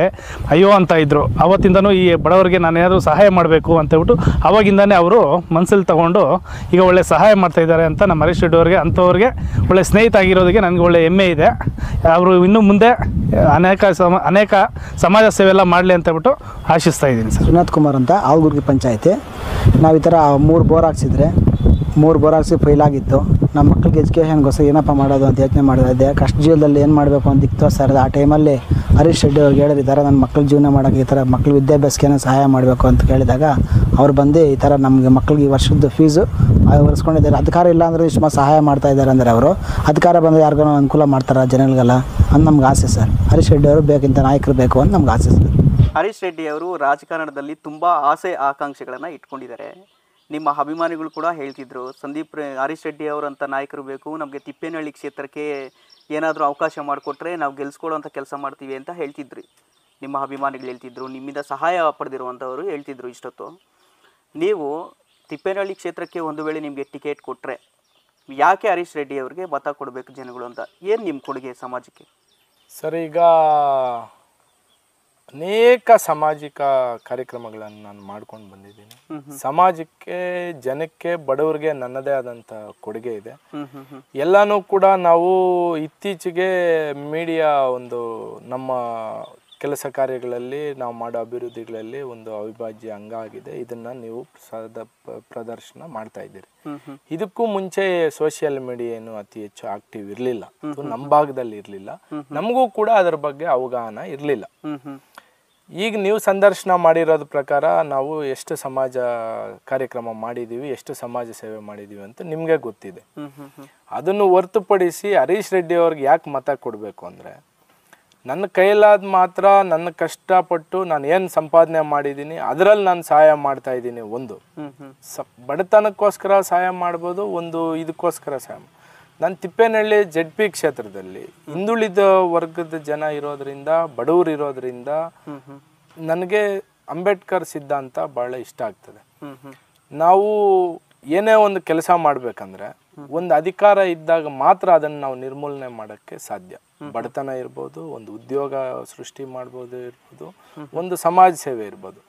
ಅಯ್ಯೋ ಅಂತ ಇದ್ದರು. ಆವತ್ತಿಂದನೂ ಈ ಬಡವರಿಗೆ ನಾನು ಏನಾದರೂ ಸಹಾಯ ಮಾಡಬೇಕು ಅಂತೇಳ್ಬಿಟ್ಟು ಆವಾಗಿಂದನೇ ಅವರು ಮನಸ್ಸಲ್ಲಿ ತಗೊಂಡು ಈಗ ಒಳ್ಳೆ ಸಹಾಯ ಮಾಡ್ತಾಯಿದ್ದಾರೆ ಅಂತ ನಮ್ಮ ಹರೀಶ್ ರೆಡ್ಡಿ ಅವರಿಗೆ, ಅಂಥವ್ರಿಗೆ ಒಳ್ಳೆ ಸ್ನೇಹಿತ ಆಗಿರೋದಕ್ಕೆ ನನಗೆ ಒಳ್ಳೆ ಹೆಮ್ಮೆ ಇದೆ. ಅವರು ಇನ್ನು ಮುಂದೆ ಅನೇಕ ಸಮಾಜ ಸೇವೆ ಎಲ್ಲ ಮಾಡಲಿ ಅಂತೇಳ್ಬಿಟ್ಟು ಆಶಿಸ್ತಾ ಇದ್ದೀನಿ ಸರ್. ಸುನಾಥ್ ಕುಮಾರ್ ಅಂತ, ಆಲ್ಗುರ್ಗಿ ಪಂಚಾಯತಿ. ನಾವು ಈ ಥರ 3 ಬೋರ್ ಹಾಕ್ಸಿದ್ರೆ 3 ಬೋರ್ ಹಾಕ್ಸಿ ಫೈಲ್ ಆಗಿತ್ತು. ನಮ್ಮ ಮಕ್ಕಳಿಗೆ ಎಜುಕೇಷನ್ಗೋಸ್ಕರ ಏನಪ್ಪ ಮಾಡೋದು ಅಂತ ಯೋಚನೆ ಮಾಡಿದೆ. ಕಷ್ಟ ಜೀವನದಲ್ಲಿ ಏನು ಮಾಡಬೇಕು ಅಂತ ದಿಕ್ತು ಸರ್. ಆ ಟೈಮಲ್ಲಿ ಹರೀಶ್ ರೆಡ್ಡಿ ಅವ್ರಿಗೆ ಹೇಳಿದ್ದಾರೆ, ನನ್ನ ಮಕ್ಕಳ ಜೀವನ ಮಾಡೋಕ್ಕೆ ಈ ಥರ ಮಕ್ಕಳ ವಿದ್ಯಾಭ್ಯಾಸಕ್ಕೆ ಏನೋ ಸಹಾಯ ಮಾಡಬೇಕು ಅಂತ ಕೇಳಿದಾಗ ಅವ್ರು ಬಂದು ಈ ಥರ ನಮಗೆ ಮಕ್ಕಳಿಗೆ ಈ ವರ್ಷದ ಫೀಸು ಒರೆಸ್ಕೊಂಡಿದ್ದಾರೆ. ಅಧಿಕಾರ ಇಲ್ಲ ಅಂದರೆ ಇಷ್ಟು ಸಹಾಯ ಮಾಡ್ತಾ ಇದ್ದಾರೆ ಅಂದರೆ ಅವರು ಅಧಿಕಾರ ಬಂದರೆ ಯಾರಿಗೂ ಅನುಕೂಲ ಮಾಡ್ತಾರೆ ಜನಗಳಿಗೆಲ್ಲ ಅಂತ ನಮ್ಗೆ ಆಸೆ ಸರ್. ಹರೀಶ್ ರೆಡ್ಡಿ ಅವರು ಬೇಕಿಂತ ನಾಯಕರು ಬೇಕು ಅಂತ ನಮ್ಗೆ ಆಸೆ ಸರ್. ಹರೀಶ್ ರೆಡ್ಡಿ ಅವರು ರಾಜಕಾರಣದಲ್ಲಿ ತುಂಬ ಆಸೆ ಆಕಾಂಕ್ಷೆಗಳನ್ನು ಇಟ್ಕೊಂಡಿದ್ದಾರೆ. ನಿಮ್ಮ ಅಭಿಮಾನಿಗಳು ಕೂಡ ಹೇಳ್ತಿದ್ರು, ಹರೀಶ್ ರೆಡ್ಡಿ ಅವರಂಥ ನಾಯಕರು ಬೇಕು, ನಮಗೆ ತಿಪ್ಪೇನಹಳ್ಳಿ ಕ್ಷೇತ್ರಕ್ಕೆ ಏನಾದರೂ ಅವಕಾಶ ಮಾಡಿಕೊಟ್ರೆ ನಾವು ಗೆಲ್ಸ್ಕೊಳ್ಳೋಂಥ ಕೆಲಸ ಮಾಡ್ತೀವಿ ಅಂತ ಹೇಳ್ತಿದ್ರಿ. ನಿಮ್ಮ ಅಭಿಮಾನಿಗಳು ಹೇಳ್ತಿದ್ರು, ನಿಮ್ಮಿಂದ ಸಹಾಯ ಪಡೆದಿರುವಂಥವರು ಹೇಳ್ತಿದ್ರು ಇಷ್ಟೊತ್ತು. ನೀವು ತಿಪ್ಪೇನಹಳ್ಳಿ ಕ್ಷೇತ್ರಕ್ಕೆ ಒಂದು ವೇಳೆ ನಿಮಗೆ ಟಿಕೆಟ್ ಕೊಟ್ಟರೆ ಯಾಕೆ ಹರೀಶ್ ರೆಡ್ಡಿ ಅವರಿಗೆ ಮತ ಕೊಡಬೇಕು ಜನಗಳು ಅಂತ, ಏನು ನಿಮ್ಮ ಕೊಡುಗೆ ಸಮಾಜಕ್ಕೆ? ಸರ್, ಈಗ ಅನೇಕ ಸಾಮಾಜಿಕ ಕಾರ್ಯಕ್ರಮಗಳನ್ನು ನಾನು ಮಾಡ್ಕೊಂಡು ಬಂದಿದ್ದೀನಿ. ಸಮಾಜಕ್ಕೆ, ಜನಕ್ಕೆ, ಬಡವರಿಗೆ ನನ್ನದೇ ಆದಂಥ ಕೊಡುಗೆ ಇದೆ. ಎಲ್ಲನೂ ಕೂಡ ನಾವು ಇತ್ತೀಚೆಗೆ ಮೀಡಿಯಾ ಒಂದು ನಮ್ಮ ಕೆಲಸ ಕಾರ್ಯಗಳಲ್ಲಿ ನಾವು ಮಾಡೋ ಅಭಿವೃದ್ಧಿಗಳಲ್ಲಿ ಒಂದು ಅವಿಭಾಜ್ಯ ಅಂಗ ಆಗಿದೆ. ಇದನ್ನು ನೀವು ಪ್ರದರ್ಶನ ಮಾಡ್ತಾ ಇದ್ದೀರಿ. ಇದಕ್ಕೂ ಮುಂಚೆ ಸೋಷಿಯಲ್ ಮೀಡಿಯಾ ಏನು ಅತಿ ಹೆಚ್ಚು ಆಕ್ಟಿವ್ ಇರಲಿಲ್ಲ, ನಮ್ಮ ಭಾಗದಲ್ಲಿ ಇರಲಿಲ್ಲ, ನಮಗೂ ಕೂಡ ಅದರ ಬಗ್ಗೆ ಅವಗಾಹನ ಇರಲಿಲ್ಲ. ಈಗ ನೀವು ಸಂದರ್ಶನ ಮಾಡಿರೋದ್ರ ಪ್ರಕಾರ ನಾವು ಎಷ್ಟು ಸಮಾಜ ಕಾರ್ಯಕ್ರಮ ಮಾಡಿದ್ದೀವಿ, ಎಷ್ಟು ಸಮಾಜ ಸೇವೆ ಮಾಡಿದ್ದೀವಿ ಅಂತ ನಿಮಗೆ ಗೊತ್ತಿದೆ. ಅದನ್ನು ಹೊರತುಪಡಿಸಿ ಹರೀಶ್ ರೆಡ್ಡಿ ಅವ್ರಿಗೆ ಯಾಕೆ ಮತ ಕೊಡಬೇಕು ಅಂದರೆ, ನನ್ನ ಕೈಲಾದ ಮಾತ್ರ ನನ್ನ ಕಷ್ಟಪಟ್ಟು ನಾನು ಏನು ಸಂಪಾದನೆ ಮಾಡಿದ್ದೀನಿ ಅದರಲ್ಲಿ ನಾನು ಸಹಾಯ ಮಾಡ್ತಾ ಇದ್ದೀನಿ. ಒಂದು ಬಡತನಕ್ಕೋಸ್ಕರ ಸಹಾಯ ಮಾಡ್ಬೋದು, ಒಂದು ಇದಕ್ಕೋಸ್ಕರ ಸಹಾಯ. ನಾನು ತಿಪ್ಪೇನಹಳ್ಳಿ ZP ಕ್ಷೇತ್ರದಲ್ಲಿ ಹಿಂದುಳಿದ ವರ್ಗದ ಜನ ಇರೋದ್ರಿಂದ, ಬಡವರು ಇರೋದ್ರಿಂದ ನನಗೆ ಅಂಬೇಡ್ಕರ್ ಸಿದ್ಧಾಂತ ಭಾಳ ಇಷ್ಟ ಆಗ್ತದೆ. ನಾವು ಏನೇ ಒಂದು ಕೆಲಸ ಮಾಡಬೇಕಂದ್ರೆ ಒಂದು ಅಧಿಕಾರ ಇದ್ದಾಗ ಮಾತ್ರ ಅದನ್ನು ನಾವು ನಿರ್ಮೂಲನೆ ಮಾಡೋಕ್ಕೆ ಸಾಧ್ಯ. ಬಡತನ ಇರ್ಬೋದು, ಒಂದು ಉದ್ಯೋಗ ಸೃಷ್ಟಿ ಮಾಡ್ಬೋದು ಇರ್ಬೋದು, ಒಂದು ಸಮಾಜ ಸೇವೆ ಇರ್ಬೋದು.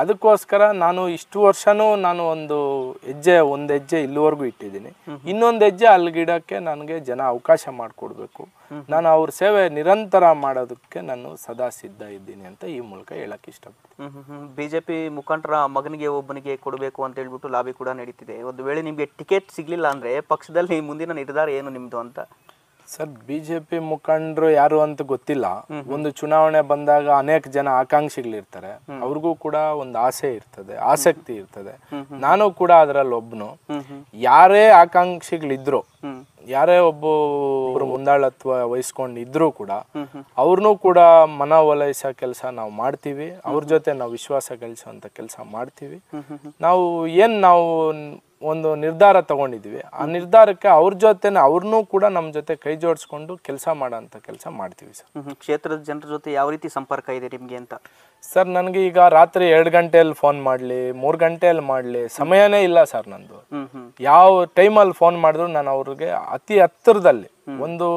ಅದಕ್ಕೋಸ್ಕರ ನಾನು ಇಷ್ಟು ವರ್ಷನೂ ನಾನು ಒಂದು ಹೆಜ್ಜೆ ಇಲ್ಲಿವರೆಗೂ ಇಟ್ಟಿದ್ದೀನಿ. ಇನ್ನೊಂದು ಹೆಜ್ಜೆ ಅಲ್ಲಿಗಿಡಕ್ಕೆ ನನಗೆ ಜನ ಅವಕಾಶ ಮಾಡಿಕೊಡ್ಬೇಕು. ನಾನು ಅವ್ರ ಸೇವೆ ನಿರಂತರ ಮಾಡೋದಕ್ಕೆ ನಾನು ಸದಾ ಸಿದ್ಧ ಇದ್ದೀನಿ ಅಂತ ಈ ಮೂಲಕ ಹೇಳಕ್ಕೆ ಇಷ್ಟಪಡ್ತೀನಿ. BJP ಮುಖಂಡರ ಮಗನಿಗೆ ಒಬ್ಬನಿಗೆ ಕೊಡಬೇಕು ಅಂತ ಹೇಳ್ಬಿಟ್ಟು ಲಾಬಿ ಕೂಡ ನಡೀತಿದೆ. ಒಂದು ವೇಳೆ ನಿಮಗೆ ಟಿಕೆಟ್ ಸಿಗ್ಲಿಲ್ಲ ಅಂದ್ರೆ ಪಕ್ಷದಲ್ಲಿ ಮುಂದಿನ ನಿರ್ಧಾರ ಏನು ನಿಮ್ದು ಅಂತ? ಸರ್, BJP ಮುಖಂಡರು ಯಾರು ಅಂತ ಗೊತ್ತಿಲ್ಲ. ಒಂದು ಚುನಾವಣೆ ಬಂದಾಗ ಅನೇಕ ಜನ ಆಕಾಂಕ್ಷಿಗಳಿರ್ತಾರೆ, ಅವ್ರಿಗೂ ಕೂಡ ಒಂದು ಆಸೆ ಇರ್ತದೆ, ಆಸಕ್ತಿ ಇರ್ತದೆ. ನಾನು ಕೂಡ ಅದರಲ್ಲಿ ಒಬ್ಬನು. ಯಾರೇ ಆಕಾಂಕ್ಷಿಗಳಿದ್ರು, ಯಾರೇ ಒಬ್ಬರು ಮುಂದಾಳತ್ವ ವಹಿಸ್ಕೊಂಡಿದ್ರು ಕೂಡ ಅವ್ರನ್ನೂ ಕೂಡ ಮನವೊಲೈಸೋ ಕೆಲಸ ನಾವು ಮಾಡ್ತೀವಿ. ಅವ್ರ ಜೊತೆ ನಾವು ವಿಶ್ವಾಸ ಗಳಿಸುವಂತ ಕೆಲಸ ಮಾಡ್ತೀವಿ. ನಾವು ಒಂದು ನಿರ್ಧಾರ ತಗೊಂಡಿದ್ವಿ, ಆ ನಿರ್ಧಾರಕ್ಕೆ ಅವ್ರ ಜೊತೆನೆ ಅವ್ರನ್ನೂ ಕೂಡ ನಮ್ಮ ಜೊತೆ ಕೈ ಜೋಡಿಸ್ಕೊಂಡು ಕೆಲಸ ಮಾಡೋಂಥ ಕೆಲಸ ಮಾಡ್ತೀವಿ ಸರ್. ಕ್ಷೇತ್ರದ ಜನರ ಜೊತೆ ಯಾವ ರೀತಿ ಸಂಪರ್ಕ ಇದೆ ನಿಮಗೆ ಅಂತ? ಸರ್, ನನಗೆ ಈಗ ರಾತ್ರಿ 2 ಗಂಟೆಯಲ್ಲಿ ಫೋನ್ ಮಾಡಲಿ, 3 ಗಂಟೆಯಲ್ಲಿ ಮಾಡಲಿ, ಸಮಯನೇ ಇಲ್ಲ ಸರ್ ನಂದು. ಯಾವ ಟೈಮಲ್ಲಿ ಫೋನ್ ಮಾಡಿದ್ರು ನಾನು ಅವ್ರಿಗೆ ಅತಿ ಹತ್ತಿರದಲ್ಲಿ, ಒಂದು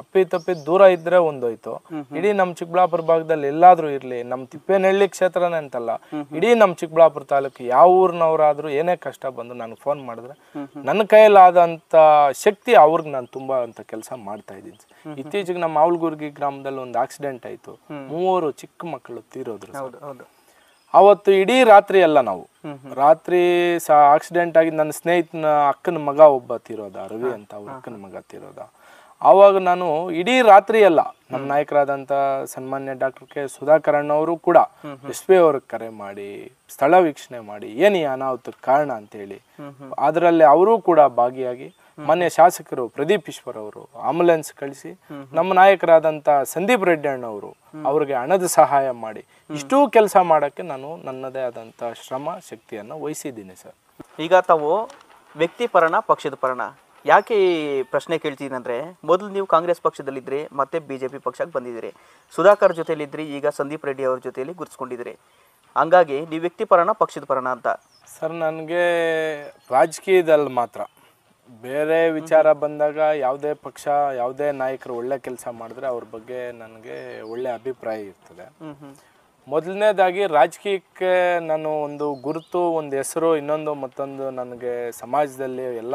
ಅಪ್ಪಿ ದೂರ ಇದ್ರೆ ಒಂದೋಯ್ತು, ಇಡೀ ನಮ್ಮ ಚಿಕ್ಕಬಳ್ಳಾಪುರ ಭಾಗದಲ್ಲಿ ಎಲ್ಲಾದ್ರೂ ಇರ್ಲಿ, ನಮ್ಮ ತಿಪ್ಪೇನಹಳ್ಳಿ ಕ್ಷೇತ್ರನೇ ಅಂತಲ್ಲ, ಇಡೀ ನಮ್ಮ ಚಿಕ್ಕಬಳ್ಳಾಪುರ ತಾಲೂಕು ಯಾವ ಊರಿನವರಾದ್ರೂ ಏನೇ ಕಷ್ಟ ಬಂದು ನನಗೆ ಫೋನ್ ಮಾಡಿದ್ರೆ ನನ್ನ ಕೈಯಲ್ಲಾದಂಥ ಶಕ್ತಿ ಅವ್ರಿಗೆ ನಾನು ತುಂಬಾ ಅಂತ ಕೆಲಸ ಮಾಡ್ತಾ ಇದ್ದೀನಿ. ಇತ್ತೀಚೆಗೆ ನಮ್ಮ ಮಾವಲ್ಗುರ್ಗಿ ಗ್ರಾಮದಲ್ಲಿ ಒಂದು ಆಕ್ಸಿಡೆಂಟ್ ಆಯ್ತು, 3 ಚಿಕ್ಕ ಮಕ್ಕಳು ತೀರೋದ್ರು. ಅವತ್ತು ಇಡೀ ರಾತ್ರಿ ಎಲ್ಲ ನಾವು ರಾತ್ರಿ ಆಕ್ಸಿಡೆಂಟ್ ಆಗಿ ನನ್ನ ಸ್ನೇಹಿತನ ಅಕ್ಕನ ಮಗ ಒಬ್ಬ ತೀರೋದ, ರವಿ ಅಂತ, ಅವ್ರ ಅಕ್ಕನ ಮಗ ತೀರೋದ. ಆವಾಗ ನಾನು ಇಡೀ ರಾತ್ರಿ ಎಲ್ಲ ನಮ್ಮ ನಾಯಕರಾದಂಥ ಸನ್ಮಾನ್ಯ ಡಾಕ್ಟರ್ ಕೆ ಸುಧಾಕರ್ ಅಣ್ಣವರು ಕೂಡ SP ಅವ್ರಿಗೆ ಕರೆ ಮಾಡಿ ಸ್ಥಳ ವೀಕ್ಷಣೆ ಮಾಡಿ ಏನು ಈ ಅನಾಹುತಕ್ಕೆ ಕಾರಣ ಅಂತೇಳಿ ಅದರಲ್ಲಿ ಅವರೂ ಕೂಡ ಭಾಗಿಯಾಗಿ, ಮಾನ್ಯ ಶಾಸಕರು ಪ್ರದೀಪ್ ಈಶ್ವರ್ ಅವರು ಆಂಬುಲೆನ್ಸ್ ಕಳಿಸಿ, ನಮ್ಮ ನಾಯಕರಾದಂಥ ಸಂದೀಪ್ ರೆಡ್ಡಿ ಅಣ್ಣವರು ಅವ್ರಿಗೆ ಹಣದ ಸಹಾಯ ಮಾಡಿ ಇಷ್ಟೂ ಕೆಲಸ ಮಾಡೋಕ್ಕೆ ನಾನು ನನ್ನದೇ ಆದಂಥ ಶ್ರಮ ಶಕ್ತಿಯನ್ನು ವಹಿಸಿದ್ದೀನಿ ಸರ್. ಈಗ ತಾವು ವ್ಯಕ್ತಿ ಪರಣ, ಪಕ್ಷದ ಪರಣ ಯಾಕೆ ಈ ಪ್ರಶ್ನೆ ಕೇಳ್ತೀನಿ ಅಂದರೆ, ಮೊದಲು ನೀವು ಕಾಂಗ್ರೆಸ್ ಪಕ್ಷದಲ್ಲಿದ್ದರೆ ಮತ್ತೆ BJP ಪಕ್ಷಕ್ಕೆ ಬಂದಿದ್ದೀರಿ, ಸುಧಾಕರ್ ಜೊತೆಯಲ್ಲಿದ್ರಿ, ಈಗ ಸಂದೀಪ್ ರೆಡ್ಡಿ ಅವ್ರ ಜೊತೆಯಲ್ಲಿ ಗುರುತಿಸ್ಕೊಂಡಿದ್ದೀರಿ. ಹಂಗಾಗಿ ನೀವು ವ್ಯಕ್ತಿ ಪರಣ, ಪಕ್ಷದ ಪರಣ ಅಂತ? ಸರ್, ನನಗೆ ರಾಜಕೀಯದಲ್ಲಿ ಮಾತ್ರ, ಬೇರೆ ವಿಚಾರ ಬಂದಾಗ ಯಾವುದೇ ಪಕ್ಷ, ಯಾವುದೇ ನಾಯಕರು ಒಳ್ಳೆ ಕೆಲಸ ಮಾಡಿದ್ರೆ ಅವ್ರ ಬಗ್ಗೆ ನನಗೆ ಒಳ್ಳೆ ಅಭಿಪ್ರಾಯ ಇರ್ತದೆ. ಮೊದಲನೇದಾಗಿ ರಾಜಕೀಯಕ್ಕೆ ನಾನು ಒಂದು ಗುರುತು, ಒಂದು ಹೆಸರು, ಇನ್ನೊಂದು ಮತ್ತೊಂದು ನನಗೆ ಸಮಾಜದಲ್ಲಿ ಎಲ್ಲ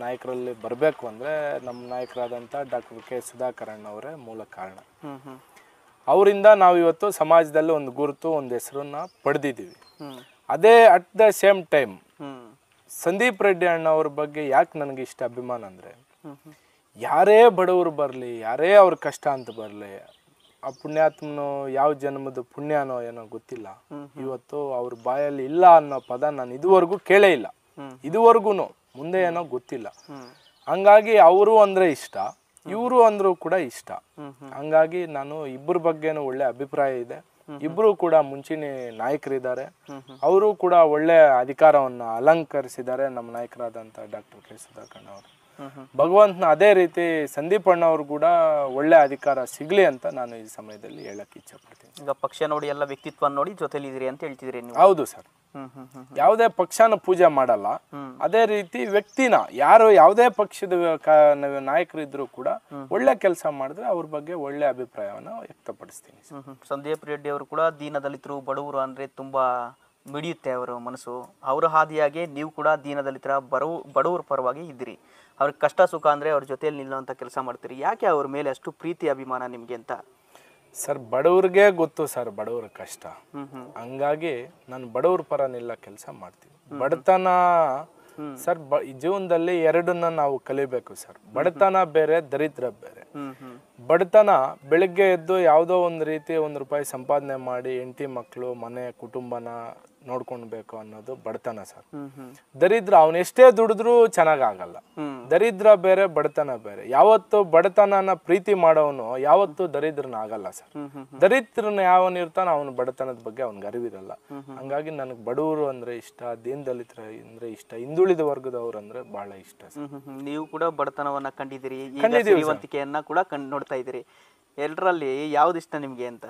ನಾಯಕರಲ್ಲಿ ಬರಬೇಕು ಅಂದರೆ ನಮ್ಮ ನಾಯಕರಾದಂಥ ಡಾಕ್ಟರ್ ಕೆ ಸುಧಾಕರ್ ಅಣ್ಣವರೇ ಮೂಲ ಕಾರಣ. ಅವರಿಂದ ನಾವು ಇವತ್ತು ಸಮಾಜದಲ್ಲಿ ಒಂದು ಗುರುತು, ಒಂದು ಹೆಸರನ್ನ ಪಡೆದಿದ್ದೀವಿ. ಅದೇ at the same time Sandeep Reddy ಅಣ್ಣವ್ರ ಬಗ್ಗೆ ಯಾಕೆ ನನಗೆ ಇಷ್ಟ ಅಭಿಮಾನ ಅಂದರೆ, ಯಾರೇ ಬಡವರು ಬರಲಿ, ಯಾರೇ ಅವ್ರ ಕಷ್ಟ ಅಂತ ಬರಲಿ, ಆ ಪುಣ್ಯಾತ್ಮನು ಯಾವ ಜನ್ಮದ ಪುಣ್ಯನೋ ಏನೋ ಗೊತ್ತಿಲ್ಲ, ಇವತ್ತು ಅವ್ರ ಬಾಯಲ್ಲಿ ಇಲ್ಲ ಅನ್ನೋ ಪದ ನಾನು ಇದುವರೆಗೂ ಕೇಳೇ ಇಲ್ಲ, ಇದುವರೆಗೂ ಮುಂದೆ ಏನೋ ಗೊತ್ತಿಲ್ಲ. ಹಂಗಾಗಿ ಅವರು ಅಂದರೆ ಇಷ್ಟ, ಇವರು ಅಂದರೂ ಕೂಡ ಇಷ್ಟ. ಹಂಗಾಗಿ ನಾನು ಇಬ್ಬರ ಬಗ್ಗೆನೂ ಒಳ್ಳೆ ಅಭಿಪ್ರಾಯ ಇದೆ. ಇಬ್ಬರು ಕೂಡ ಮುಂಚಿನ ನಾಯಕರಿದ್ದಾರೆ, ಅವರು ಕೂಡ ಒಳ್ಳೆ ಅಧಿಕಾರವನ್ನು ಅಲಂಕರಿಸಿದ್ದಾರೆ ನಮ್ಮ ನಾಯಕರಾದಂಥ ಡಾಕ್ಟರ್ ಕೆ ಸುಧಾಕರ್ ಅವರು. ಭಗವಂತನ ಅದೇ ರೀತಿ ಸಂದೀಪ್ ಅಣ್ಣವ್ರು ಕೂಡ ಒಳ್ಳೆ ಅಧಿಕಾರ ಸಿಗ್ಲಿ ಅಂತ ನಾನು ಈ ಸಮಯದಲ್ಲಿ ಹೇಳಕ್ಕೆ ಇಚ್ಛೆ ಪಡ್ತೀನಿ. ಈಗ ಪಕ್ಷ ನೋಡಿ, ಎಲ್ಲ ವ್ಯಕ್ತಿತ್ವ ನೋಡಿ ಜೊತೆಲಿದ್ದೀರಿ ಅಂತ ಹೇಳ್ತಿದ್ರಿ ನೀವು? ಹೌದು ಸರ್. ಯಾವುದೇ ಪಕ್ಷನ ಪೂಜೆ ಮಾಡಲ್ಲ. ಅದೇ ರೀತಿ ವ್ಯಕ್ತಿನ ಯಾರು ಯಾವುದೇ ಪಕ್ಷದ ನಾಯಕರಿದ್ರು ಕೂಡ ಒಳ್ಳೆ ಕೆಲಸ ಮಾಡಿದ್ರೆ ಅವ್ರ ಬಗ್ಗೆ ಒಳ್ಳೆ ಅಭಿಪ್ರಾಯವನ್ನು ವ್ಯಕ್ತಪಡಿಸ್ತೀನಿ. ಸಂದೀಪ್ ರೆಡ್ಡಿ ಅವರು ಕೂಡ ದೀನದಲಿತರು, ಬಡವರು ಅಂದ್ರೆ ತುಂಬಾ ಮಿಡಿಯುತ್ತೆ ಅವರ ಮನಸ್ಸು. ಅವರ ಹಾದಿಯಾಗೆ ನೀವು ಕೂಡ ದೀನದಲಿತರ ಬಡವರ ಪರವಾಗಿ ಇದ್ದೀರಿ. ಅವ್ರಿಗೆ ಕಷ್ಟ ಸುಖ ಅಂದರೆ ಅವ್ರ ಜೊತೆಯಲ್ಲಿ ನಿಲ್ಲುವಂಥ ಕೆಲಸ ಮಾಡ್ತೀರಿ. ಯಾಕೆ ಅವ್ರ ಮೇಲೆ ಅಷ್ಟು ಪ್ರೀತಿ ಅಭಿಮಾನ ನಿಮಗೆ ಅಂತ? ಸರ್, ಬಡವ್ರಿಗೆ ಗೊತ್ತು ಸರ್ ಬಡವ್ರ ಕಷ್ಟ. ಹಂಗಾಗಿ ನಾನು ಬಡವ್ರ ಪರ ನಿಲ್ಲ ಕೆಲಸ ಮಾಡ್ತೀನಿ. ಬಡತನ ಸರ್ ಜೀವನದಲ್ಲಿ ಎರಡನ್ನ ನಾವು ಕಲಿಬೇಕು ಸರ್. ಬಡತನ ಬೇರೆ, ದರಿದ್ರ ಬೇರೆ. ಬಡತನ ಬೆಳಿಗ್ಗೆ ಎದ್ದು ಯಾವುದೋ ಒಂದು ರೀತಿ ₹1 ಸಂಪಾದನೆ ಮಾಡಿ ಹೆಂಡತಿ ಮಕ್ಕಳು ಮನೆ ಕುಟುಂಬನ ನೋಡ್ಕೊಳ್ಬೇಕು ಅನ್ನೋದು ಬಡತನ ಸರ್. ದರಿದ್ರ ಅವನು ಎಷ್ಟೇ ದುಡಿದ್ರೂ ಚೆನ್ನಾಗಲ್ಲ. ದರಿದ್ರ ಬೇರೆ, ಬಡತನ ಬೇರೆ. ಯಾವತ್ತು ಬಡತನನ ಪ್ರೀತಿ ಮಾಡೋನು ಯಾವತ್ತು ದರಿದ್ರನ ಆಗಲ್ಲ ಸರ್. ದರಿದ್ರನ ಯಾವನಿರ್ತಾನ ಅವನು ಬಡತನದ ಬಗ್ಗೆ ಅವನಿಗೆ ಅರಿವಿರಲ್ಲ. ಹಂಗಾಗಿ ನನಗೆ ಬಡವರು ಅಂದ್ರೆ ಇಷ್ಟ, ದೀನದಲಿತರ ಅಂದ್ರೆ ಇಷ್ಟ, ಹಿಂದುಳಿದ ವರ್ಗದವ್ರು ಅಂದ್ರೆ ಬಹಳ ಇಷ್ಟ ಸರ್. ನೀವು ಕೂಡ ಬಡತನವನ್ನ ಕಂಡಿದ್ದೀರಿ, ಶ್ರೀಮಂತಿಕೆಯನ್ನ ಕೂಡ ನೋಡ್ತಾ ಇದ್ದೀರಿ. ಎಲ್ಲರಲ್ಲಿ ಯಾವ್ದು ಇಷ್ಟ ನಿಮ್ಗೆ ಅಂತ?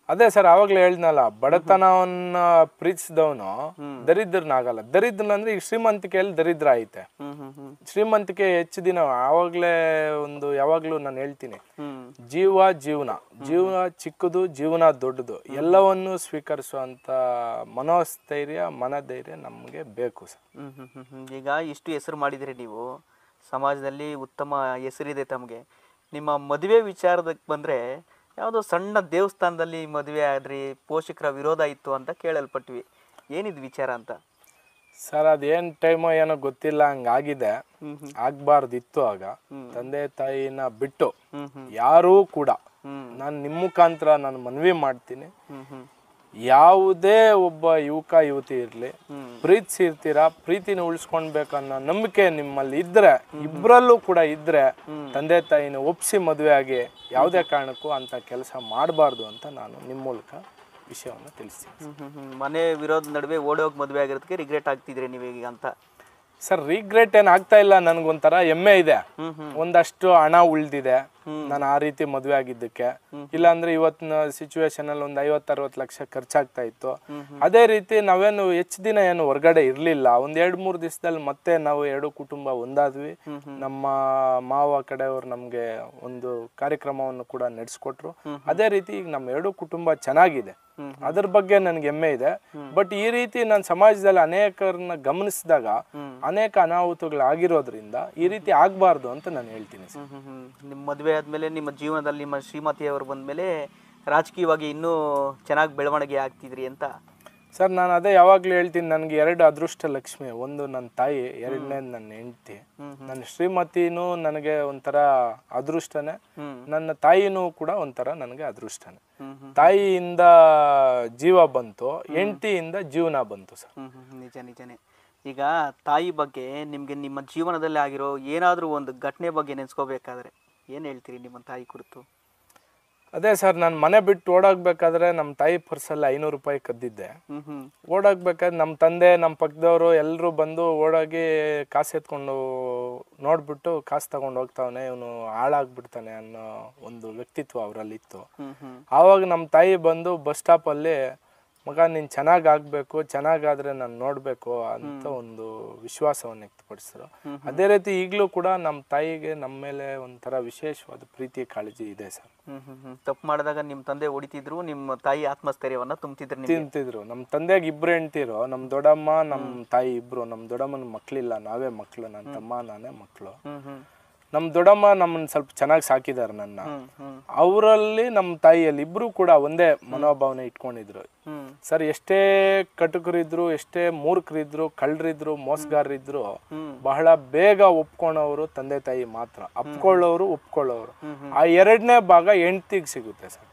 ಅದೇ ಸರ್, ಆವಾಗ್ಲೇ ಹೇಳಿದ್ನಲ್ಲ, ಬಡತನವನ್ನ ಪ್ರೀತಿಸಿದವನು ದರಿದ್ರನಾಗಲ್ಲ. ದರಿದ್ರನ ಅಂದ್ರೆ ಈಗ ಶ್ರೀಮಂತಿಕೆಯಲ್ಲಿ ದರಿದ್ರ ಐತೆ. ಶ್ರೀಮಂತಿಕೆ ಹೆಚ್ಚು ದಿನ ಆವಾಗ್ಲೇ ಯಾವಾಗ್ಲೂ ನಾನು ಹೇಳ್ತೀನಿ, ಜೀವನ ಚಿಕ್ಕದು, ಜೀವನ ದೊಡ್ಡದು. ಎಲ್ಲವನ್ನು ಸ್ವೀಕರಿಸುವಂತ ಮನೋಸ್ಥೈರ್ಯ, ಮನಧೈರ್ಯ ನಮ್ಗೆ ಬೇಕು ಸರ್. ಈಗ ಇಷ್ಟು ಹೆಸರು ಮಾಡಿದ್ರಿ ನೀವು, ಸಮಾಜದಲ್ಲಿ ಉತ್ತಮ ಹೆಸರಿದೆ ತಮಗೆ. ನಿಮ್ಮ ಮದುವೆ ವಿಚಾರದಕ್ಕೆ ಬಂದ್ರೆ ಯಾವುದೋ ಸಣ್ಣ ದೇವಸ್ಥಾನದಲ್ಲಿ ಮದುವೆ ಆದ್ರಿ, ಪೋಷಕರ ವಿರೋಧ ಇತ್ತು ಅಂತ ಕೇಳಲ್ಪಟ್ವಿ. ಏನಿದ್ ವಿಚಾರ ಅಂತ? ಸರ್, ಅದೇನ್ ಟೈಮೋ ಏನೋ ಗೊತ್ತಿಲ್ಲ, ಹಂಗಾಗಿದೆ. ಆಗ್ಬಾರ್ದಿತ್ತು. ಆಗ ತಂದೆ ತಾಯಿನ ಬಿಟ್ಟು ಯಾರೂ ಕೂಡ, ನಾನು ನಿಮ್ಮ ಮುಖಾಂತರ ನಾನು ಮನವಿ ಮಾಡ್ತೀನಿ, ಯಾವುದೇ ಒಬ್ಬ ಯುವಕ ಯುವತಿ ಇರ್ಲಿ, ಪ್ರೀತಿಸಿರ್ತೀರಾ, ಪ್ರೀತಿನ ಉಳಿಸ್ಕೊಳ್ಬೇಕನ್ನೋ ನಂಬಿಕೆ ನಿಮ್ಮಲ್ಲಿ ಇದ್ರೆ, ಇಬ್ಬರಲ್ಲೂ ಕೂಡ ಇದ್ರೆ, ತಂದೆ ತಾಯಿನ ಒಪ್ಸಿ ಮದುವೆ ಆಗಿ ಯಾವುದೇ ಕಾರಣಕ್ಕೂ ಅಂತ ಕೆಲಸ ಮಾಡಬಾರ್ದು ಅಂತ ನಾನು ನಿಮ್ಮ ಮೂಲಕ ವಿಷಯವನ್ನು ತಿಳಿಸ್ತೀನಿ. ಮನೆ ವಿರೋಧ ನಡುವೆ ಓಡೋಗಿ ಮದುವೆ ಆಗಿರೋದಕ್ಕೆ ರಿಗ್ರೆಟ್ ಆಗ್ತಿದ್ರಿ ನೀವೀಗ ಅಂತ? ಸರ್, ರಿಗ್ರೆಟ್ ಏನ್ ಆಗ್ತಾ ಇಲ್ಲ. ನನ್ಗೊಂಥರ ಹೆಮ್ಮೆ ಇದೆ. ಒಂದಷ್ಟು ಹಣ ಉಳ್ದಿದೆ ನಾನು ಆ ರೀತಿ ಮದುವೆ ಆಗಿದ್ದಕ್ಕೆ. ಇಲ್ಲಾಂದ್ರೆ ಇವತ್ತಿನ ಸಿಚುವೇಶನ್ ಅಲ್ಲಿ ಒಂದು 50-60 ಲಕ್ಷ ಖರ್ಚಾಗ್ತಾ ಇತ್ತು. ಅದೇ ರೀತಿ ನಾವೇನು ಹೆಚ್ಚು ದಿನ ಏನು ಹೊರಗಡೆ ಇರ್ಲಿಲ್ಲ. ಒಂದ್ 2-3 ದಿವಸದಲ್ಲಿ ಮತ್ತೆ ನಾವು 2 ಕುಟುಂಬ ಒಂದಾದ್ವಿ. ನಮ್ಮ ಮಾವ ಕಡೆಯವರು ನಮ್ಗೆ ಒಂದು ಕಾರ್ಯಕ್ರಮವನ್ನು ಕೂಡ ನಡೆಸ್ಕೊಟ್ರು. ಅದೇ ರೀತಿ ಈಗ ನಮ್ಮ 2 ಕುಟುಂಬ ಚೆನ್ನಾಗಿದೆ. ಅದ್ರ ಬಗ್ಗೆ ನನ್ಗೆ ಹೆಮ್ಮೆ ಇದೆ. ಬಟ್ ಈ ರೀತಿ ನಾನು ಸಮಾಜದಲ್ಲಿ ಅನೇಕರನ್ನ ಗಮನಿಸಿದಾಗ ಅನೇಕ ಅನಾಹುತಗಳು ಆಗಿರೋದ್ರಿಂದ ಈ ರೀತಿ ಆಗ್ಬಾರ್ದು ಅಂತ ನಾನು ಹೇಳ್ತೀನಿ. ನಿಮ್ಮ ಮದುವೆ ಆದ್ಮೇಲೆ ನಿಮ್ಮ ಜೀವನದಲ್ಲಿ ನಿಮ್ಮ ಶ್ರೀಮತಿಯವರು ಬಂದ್ಮೇಲೆ ರಾಜಕೀಯವಾಗಿ ಇನ್ನೂ ಚೆನ್ನಾಗಿ ಬೆಳವಣಿಗೆ ಆಗ್ತಿದ್ರಿ ಅಂತ? ಸರ್, ನಾನು ಅದೇ ಯಾವಾಗ್ಲೂ ಹೇಳ್ತೀನಿ, ನನಗೆ 2 ಅದೃಷ್ಟ ಲಕ್ಷ್ಮಿ. ಒಂದು ನನ್ನ ತಾಯಿ, 2ನೇದು ನನ್ನ ಹೆಂಡತಿ. ನನ್ನ ಶ್ರೀಮತಿನೂ ನನಗೆ ಒಂಥರ ಅದೃಷ್ಟನೇ, ನನ್ನ ತಾಯಿನೂ ಕೂಡ ಒಂಥರ ನನಗೆ ಅದೃಷ್ಟನೇ. ತಾಯಿಯಿಂದ ಜೀವ ಬಂತು, ಹೆಂಡತಿಯಿಂದ ಜೀವನ ಬಂತು ಸರ್. ನಿಜನೇ. ಈಗ ತಾಯಿ ಬಗ್ಗೆ ನಿಮ್ಗೆ ನಿಮ್ಮ ಜೀವನದಲ್ಲಿ ಆಗಿರೋ ಏನಾದರೂ ಒಂದು ಘಟನೆ ಬಗ್ಗೆ ನೆನೆಸ್ಕೋಬೇಕಾದ್ರೆ ಏನು ಹೇಳ್ತೀರಿ ನಿಮ್ಮ ತಾಯಿ ಕುರಿತು? ಅದೇ ಸರ್, ನಾನು ಮನೆ ಬಿಟ್ಟು ಓಡಾಗ್ಬೇಕಾದ್ರೆ ನಮ್ಮ ತಾಯಿ ಪರ್ಸಲ್ಲಿ ₹500 ಕದ್ದಿದ್ದೆ. ಓಡಾಗ್ಬೇಕಾದ್ರೆ ನಮ್ಮ ತಂದೆ, ನಮ್ಮ ಪಕ್ಕದವರು ಎಲ್ಲರೂ ಬಂದು ಓಡಾಗಿ ಕಾಸು ಎತ್ಕೊಂಡು ನೋಡ್ಬಿಟ್ಟು ಕಾಸು ತಗೊಂಡು ಹೋಗ್ತಾವನೆ, ಇವನು ಹಾಳಾಗ್ಬಿಡ್ತಾನೆ ಅನ್ನೋ ಒಂದು ವ್ಯಕ್ತಿತ್ವ ಅವರಲ್ಲಿ ಇತ್ತು. ಆವಾಗ ನಮ್ಮ ತಾಯಿ ಬಂದು ಬಸ್ ಸ್ಟಾಪಲ್ಲಿ, ಮಗ ನೀನು ಚೆನ್ನಾಗಾಗಬೇಕು, ಚೆನ್ನಾಗಾದ್ರೆ ನಾನು ನೋಡಬೇಕು ಅಂತ ಒಂದು ವಿಶ್ವಾಸವನ್ನು ವ್ಯಕ್ತಪಡಿಸಿದ್ರು. ಅದೇ ರೀತಿ ಈಗಲೂ ಕೂಡ ನಮ್ಮ ತಾಯಿಗೆ ನಮ್ಮ ಮೇಲೆ ಒಂಥರ ವಿಶೇಷವಾದ ಪ್ರೀತಿ ಕಾಳಜಿ ಇದೆ ಸರ್. ತಪ್ಪು ಮಾಡಿದಾಗ ನಿಮ್ಮ ತಂದೆ ಹೊಡಿತಿದ್ರು, ನಿಮ್ಮ ತಾಯಿ ಆತ್ಮಸ್ಥೈರ್ಯವನ್ನ ತುಂಬ್ತಿದ್ರು. ನಮ್ಮ ತಂದೆಗೆ 2 ಹೆಂಡ್ತಿರು, ನಮ್ಮ ದೊಡ್ಡಮ್ಮ ನಮ್ಮ ತಾಯಿ ಇಬ್ರು. ನಮ್ಮ ದೊಡ್ಡಮ್ಮನ ಮಕ್ಕಳಿಲ್ಲ, ನಾವೇ ಮಕ್ಕಳು. ನನ್ನ ತಮ್ಮ ನಾನೇ ಮಕ್ಕಳು. ನಮ್ಮ ದೊಡ್ಡಮ್ಮ ನಮ್ಮನ್ನ ಸ್ವಲ್ಪ ಚೆನ್ನಾಗಿ ಸಾಕಿದಾರೆ ನನ್ನ. ಅವರಲ್ಲಿ ನಮ್ಮ ತಾಯಿಯಲ್ಲಿ ಇಬ್ರು ಕೂಡ ಒಂದೇ ಮನೋಭಾವನೆ ಇಟ್ಕೊಂಡಿದ್ರು ಸರ್. ಎಷ್ಟೇ ಕಟುಕರಿದ್ರು, ಎಷ್ಟೇ ಮೂರ್ಖರಿದ್ರು, ಕಳ್ಳರಿದ್ರು, ಮೋಸಗಾರರಿದ್ರು, ಬಹಳ ಬೇಗ ಒಪ್ಕೊಂಡವರು ತಂದೆ ತಾಯಿ ಮಾತ್ರ. ಒಪ್ಕೊಳ್ಳೋರು. ಆ 2ನೇ ಭಾಗ ಹೆಂಡತಿಗೆ ಸಿಗುತ್ತೆ ಸರ್.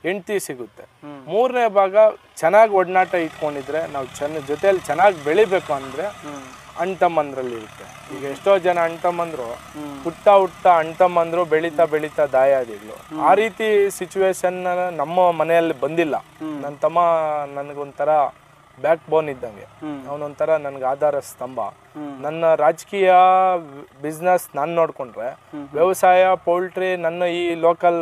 ಹೆಂಡತಿ ಸಿಗುತ್ತೆ. 3ನೇ ಭಾಗ ಚೆನ್ನಾಗಿ ಒಡನಾಟ ಇಟ್ಕೊಂಡಿದ್ರೆ, ನಾವು ಜೊತೆಯಲ್ಲಿ ಚೆನ್ನಾಗಿ ಬೆಳಿಬೇಕು ಅಂದ್ರೆ ಅಣ್ತಮ್ಮಂದ್ರಲ್ಲಿ ಇರುತ್ತೆ. ಈಗ ಎಷ್ಟೋ ಜನ ಅಣ್ತಮ್ಮಂದ್ರು ಹುಟ್ಟ ಅಣ್ತಮ್ಮಂದ್ರು ಬೆಳೀತಾ ದಾಯಾದಿಗಳು. ಆ ರೀತಿ ಸಿಚುವೇಶನ್ ನಮ್ಮ ಮನೆಯಲ್ಲಿ ಬಂದಿಲ್ಲ. ನನ್ನ ತಮ್ಮ ನನಗೊಂಥರ ಬ್ಯಾಕ್ ಬೋನ್ ಇದ್ದಂಗೆ, ಅವನೊಂಥರ ನನ್ಗೆ ಆಧಾರ ಸ್ತಂಭ. ನನ್ನ ರಾಜಕೀಯ ಬಿಸ್ನೆಸ್ ನಾನು ನೋಡ್ಕೊಂಡ್ರೆ, ವ್ಯವಸಾಯ, ಪೌಲ್ಟ್ರಿ, ನನ್ನ ಈ ಲೋಕಲ್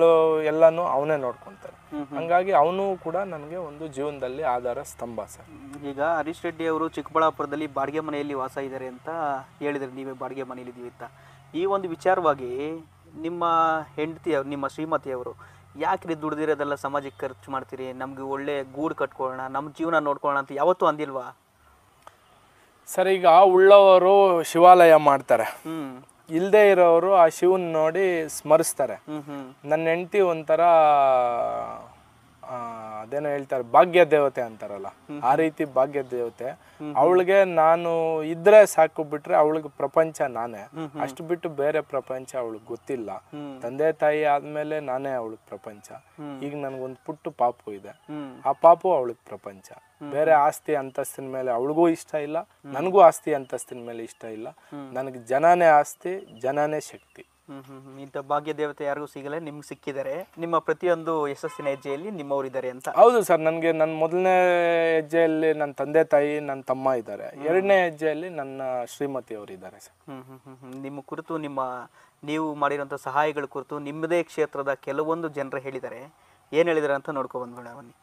ಎಲ್ಲಾನು ಅವನೇ ನೋಡ್ಕೊಂತಾರೆ. ಹಂಗಾಗಿ ಅವನು ಕೂಡ ನನಗೆ ಒಂದು ಜೀವನದಲ್ಲಿ ಆಧಾರ ಸ್ತಂಭ ಸರ್. ಈಗ ಹರೀಶ್ ರೆಡ್ಡಿ ಅವರು ಚಿಕ್ಕಬಳ್ಳಾಪುರದಲ್ಲಿ ಬಾಡಿಗೆ ಮನೆಯಲ್ಲಿ ವಾಸ ಇದ್ದಾರೆ ಅಂತ ಹೇಳಿದ್ರೆ, ನೀವೇ ಬಾಡಿಗೆ ಮನೆಯಲ್ಲಿ ಇದ್ದೀವಿ ಅಂತ. ಈ ಒಂದು ವಿಚಾರವಾಗಿ ನಿಮ್ಮ ಹೆಂಡತಿಯವರು, ನಿಮ್ಮ ಶ್ರೀಮತಿಯವರು, ಯಾಕ್ರಿ ದುಡ್ದಿರೋದೆಲ್ಲ ಸಮಾಜಕ್ಕೆ ಖರ್ಚು ಮಾಡ್ತೀರಿ, ನಮ್ಗೆ ಒಳ್ಳೆ ಗೂಡು ಕಟ್ಕೊಳ್ಳೋಣ, ನಮ್ಮ ಜೀವನ ನೋಡ್ಕೊಳ್ಳೋಣ ಅಂತ ಯಾವತ್ತೂ ಅಂದಿಲ್ವಾ? ಸರ್, ಈಗ ಉಳ್ಳವರು ಶಿವಾಲಯ ಮಾಡ್ತಾರೆ, ಇಲ್ಲದೆ ಇರೋರು ಆ ಶಿವನ್ ನೋಡಿ ಸ್ಮರಿಸ್ತಾರೆ. ನನ್ನ ಹೆಂಡತಿ ಒಂಥರ ಅದೇನೋ ಹೇಳ್ತಾರೆ ಭಾಗ್ಯ ದೇವತೆ ಅಂತಾರಲ್ಲ, ಆ ರೀತಿ ಭಾಗ್ಯ ದೇವತೆ. ಅವಳಿಗೆ ನಾನು ಇದ್ರೆ ಸಾಕು, ಬಿಟ್ರೆ ಅವಳಿಗೆ ಪ್ರಪಂಚ ನಾನೇ. ಅಷ್ಟು ಬಿಟ್ಟು ಬೇರೆ ಪ್ರಪಂಚ ಅವಳಿಗೆ ಗೊತ್ತಿಲ್ಲ. ತಂದೆ ತಾಯಿ ಆದ್ಮೇಲೆ ನಾನೇ ಅವಳಿಗೆ ಪ್ರಪಂಚ. ಈಗ ನನ್ಗೊಂದು ಪುಟ್ಟು ಪಾಪು ಇದೆ, ಆ ಪಾಪು ಅವಳಿಗೆ ಪ್ರಪಂಚ. ಬೇರೆ ಆಸ್ತಿ ಅಂತಸ್ತಿನ ಮೇಲೆ ಅವಳಿಗೂ ಇಷ್ಟ ಇಲ್ಲ, ನನಗೂ ಆಸ್ತಿ ಅಂತಸ್ತಿನ ಮೇಲೆ ಇಷ್ಟ ಇಲ್ಲ. ನನಗೆ ಜನನೇ ಆಸ್ತಿ, ಜನನೇ ಶಕ್ತಿ. ಇಂಥ ಭಾಗ್ಯ ದೇವತೆ ಯಾರಿಗೂ ಸಿಗಲ್ಲ, ನಿಮ್ಗೆ ಸಿಕ್ಕಿದ್ದಾರೆ. ನಿಮ್ಮ ಪ್ರತಿಯೊಂದು ಯಶಸ್ಸಿನ ಹೆಜ್ಜೆಯಲ್ಲಿ ನಿಮ್ಮವರಿದ್ದಾರೆ ಅಂತ. ಹೌದು ಸರ್, ನನಗೆ ನನ್ನ ಮೊದಲನೇ ಹೆಜ್ಜೆಯಲ್ಲಿ ನನ್ನ ತಂದೆ ತಾಯಿ, ನನ್ನ ತಮ್ಮ ಇದ್ದಾರೆ. ಎರಡನೇ ಹೆಜ್ಜೆಯಲ್ಲಿ ನನ್ನ ಶ್ರೀಮತಿ ಅವರು ಇದ್ದಾರೆ ಸರ್. ನಿಮ್ಮ ಕುರಿತು, ನೀವು ಮಾಡಿರೋಂಥ ಸಹಾಯಗಳ ಕುರಿತು ನಿಮ್ಮದೇ ಕ್ಷೇತ್ರದ ಕೆಲವೊಂದು ಜನರು ಹೇಳಿದ್ದಾರೆ. ಏನು ಹೇಳಿದ್ದಾರೆ ಅಂತ ನೋಡ್ಕೊ ಬಂದ್ಬೇಡ ಬನ್ನಿ.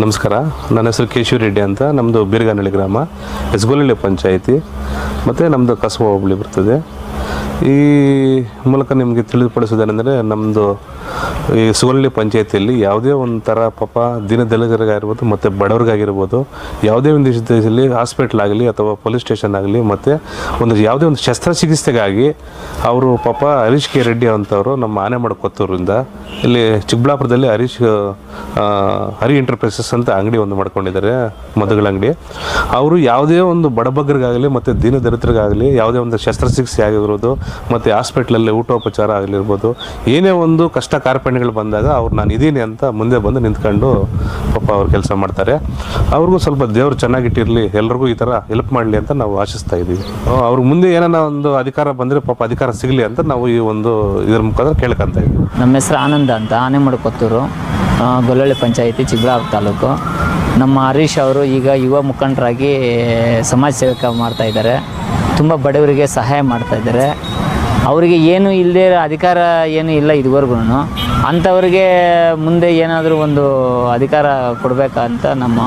ನಮಸ್ಕಾರ, ನನ್ನ ಹೆಸರು ಕೇಶವ ರೆಡ್ಡಿ ಅಂತ. ನಮ್ಮದು ಬೀರ್ಗಾನಹಳ್ಳಿ ಗ್ರಾಮ, ಹೆಸಗೋಲಹಳ್ಳಿ ಪಂಚಾಯಿತಿ, ಮತ್ತು ನಮ್ಮದು ಕಸಬಾ ಹೋಬಳಿ ಬರ್ತದೆ. ಈ ಮೂಲಕ ನಿಮಗೆ ತಿಳಿದುಪಡಿಸೋದೇನೆಂದರೆ, ನಮ್ಮದು ಈ ಸುಗಲಹಳ್ಳಿ ಪಂಚಾಯಿತಿಯಲ್ಲಿ ಯಾವುದೇ ಒಂಥರ ಪಾಪ ದೀನದಲಿತರಿಗಾಗಿರ್ಬೋದು ಮತ್ತು ಬಡವ್ರಿಗಾಗಿರ್ಬೋದು, ಯಾವುದೇ ಒಂದು ದೇಶದಲ್ಲಿ ಹಾಸ್ಪಿಟ್ಲ್ ಆಗಲಿ ಅಥವಾ ಪೊಲೀಸ್ ಸ್ಟೇಷನ್ ಆಗಲಿ, ಮತ್ತು ಯಾವುದೇ ಒಂದು ಶಸ್ತ್ರಚಿಕಿತ್ಸೆಗಾಗಿ ಅವರು ಪಾಪ ಹರೀಶ್ ಕೆ ರೆಡ್ಡಿ ಅಂತವರು ನಮ್ಮ ಆನೆಮಡ ಕೊತ್ತೂರಿಂದ ಇಲ್ಲಿ ಚಿಕ್ಕಬಳ್ಳಾಪುರದಲ್ಲಿ ಹರಿ ಎಂಟರ್ಪ್ರೈಸಸ್ ಅಂತ ಅಂಗಡಿ ಒಂದು ಮಾಡ್ಕೊಂಡಿದ್ದಾರೆ, ಮದುಗಳ ಅಂಗಡಿ. ಅವರು ಯಾವುದೇ ಒಂದು ಬಡಬಗ್ಗರಿಗಾಗಲಿ ಮತ್ತು ದೀನದಲಿತರಿಗಾಗಲಿ ಯಾವುದೇ ಒಂದು ಶಸ್ತ್ರಚಿಕಿತ್ಸೆ ಆಗಿರ್ಬೋದು ಮತ್ತು ಹಾಸ್ಪಿಟ್ಲಲ್ಲಿ ಊಟೋಪಚಾರ ಆಗಿರ್ಬೋದು, ಏನೇ ಒಂದು ಕಷ್ಟ ಕಾರ್ಪಣ್ಯಗಳು ಬಂದಾಗ ಅವ್ರು ನಾನು ಇದ್ದೀನಿ ಅಂತ ಮುಂದೆ ಬಂದು ನಿಂತ್ಕೊಂಡು ಪಾಪ ಅವ್ರು ಕೆಲಸ ಮಾಡ್ತಾರೆ. ಅವ್ರಿಗೂ ಸ್ವಲ್ಪ ದೇವರು ಚೆನ್ನಾಗಿಟ್ಟಿರಲಿ, ಎಲ್ರಿಗೂ ಈ ಥರ ಹೆಲ್ಪ್ ಮಾಡಲಿ ಅಂತ ನಾವು ಆಶಿಸ್ತಾ ಇದ್ದೀವಿ. ಅವ್ರಿಗೆ ಮುಂದೆ ಏನಾರ ಒಂದು ಅಧಿಕಾರ ಬಂದರೆ ಪಾಪ ಅಧಿಕಾರ ಸಿಗಲಿ ಅಂತ ನಾವು ಈ ಒಂದು ಇದ್ರ ಮುಖಾಂತರ ಕೇಳ್ಕೊಂತ ಇದ್ದೀವಿ. ನಮ್ಮ ಹೆಸರು ಆನಂದ ಅಂತ, ಆನೆಮಡ ಕೊತ್ತೂರು, ಗೊಲ್ಲಹಳ್ಳಿ ಪಂಚಾಯಿತಿ, ಚಿಕ್ಕಬಳ್ಳಾಪುರ ತಾಲೂಕು. ನಮ್ಮ ಹರೀಶ್ ಅವರು ಈಗ ಯುವ ಮುಖಂಡರಾಗಿ ಸಮಾಜ ಸೇವಕ ಮಾಡ್ತಾಯಿದ್ದಾರೆ. ತುಂಬ ಬಡವರಿಗೆ ಸಹಾಯ ಮಾಡ್ತಾಯಿದ್ದಾರೆ. ಅವರಿಗೆ ಏನು ಇಲ್ಲದೆ ಅಧಿಕಾರ ಏನು ಇಲ್ಲ ಇದುವರೆಗೂ. ಅಂಥವ್ರಿಗೆ ಮುಂದೆ ಏನಾದರೂ ಒಂದು ಅಧಿಕಾರ ಕೊಡಬೇಕಂತ ನಮ್ಮ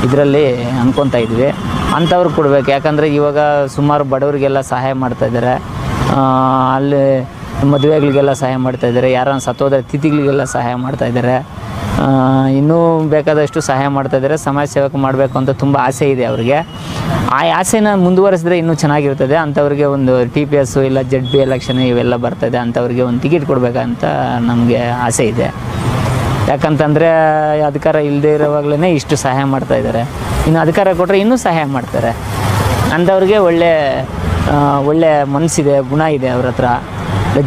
ಇದರಲ್ಲಿ ಅಂದ್ಕೊತಾ ಇದ್ವಿ. ಅಂಥವ್ರಿಗೆ ಕೊಡಬೇಕು. ಯಾಕಂದರೆ ಇವಾಗ ಸುಮಾರು ಬಡವರಿಗೆಲ್ಲ ಸಹಾಯ ಮಾಡ್ತಾಯಿದ್ದಾರೆ. ಅಲ್ಲಿ ಮದುವೆಗಳಿಗೆಲ್ಲ ಸಹಾಯ ಮಾಡ್ತಾಯಿದ್ದಾರೆ. ಯಾರನ್ನ ಸತ್ತೋದ ತಿಥಿಗಳಿಗೆಲ್ಲ ಸಹಾಯ ಮಾಡ್ತಾಯಿದ್ದಾರೆ. ಇನ್ನೂ ಬೇಕಾದಷ್ಟು ಸಹಾಯ ಮಾಡ್ತಾಯಿದ್ದಾರೆ. ಸಮಾಜ ಸೇವಕ ಮಾಡಬೇಕು ಅಂತ ತುಂಬ ಆಸೆ ಇದೆ ಅವರಿಗೆ. ಆ ಆಸೆನ ಮುಂದುವರಿಸಿದ್ರೆ ಇನ್ನೂ ಚೆನ್ನಾಗಿರ್ತದೆ. ಅಂಥವ್ರಿಗೆ ಒಂದು TPS ಇಲ್ಲ ZB ಎಲೆಕ್ಷನ್ ಇವೆಲ್ಲ ಬರ್ತದೆ, ಅಂಥವ್ರಿಗೆ ಒಂದು ಟಿಕೆಟ್ ಕೊಡಬೇಕಂತ ನಮಗೆ ಆಸೆ ಇದೆ. ಯಾಕಂತಂದರೆ ಅಧಿಕಾರ ಇಲ್ಲದೆ ಇರೋವಾಗಲೇ ಇಷ್ಟು ಸಹಾಯ ಮಾಡ್ತಾಯಿದ್ದಾರೆ. ಇನ್ನು ಅಧಿಕಾರ ಕೊಟ್ಟರೆ ಇನ್ನೂ ಸಹಾಯ ಮಾಡ್ತಾರೆ. ಅಂಥವ್ರಿಗೆ ಒಳ್ಳೆ ಮನಸ್ಸಿದೆ, ಗುಣ ಇದೆ ಅವ್ರ ಹತ್ರ,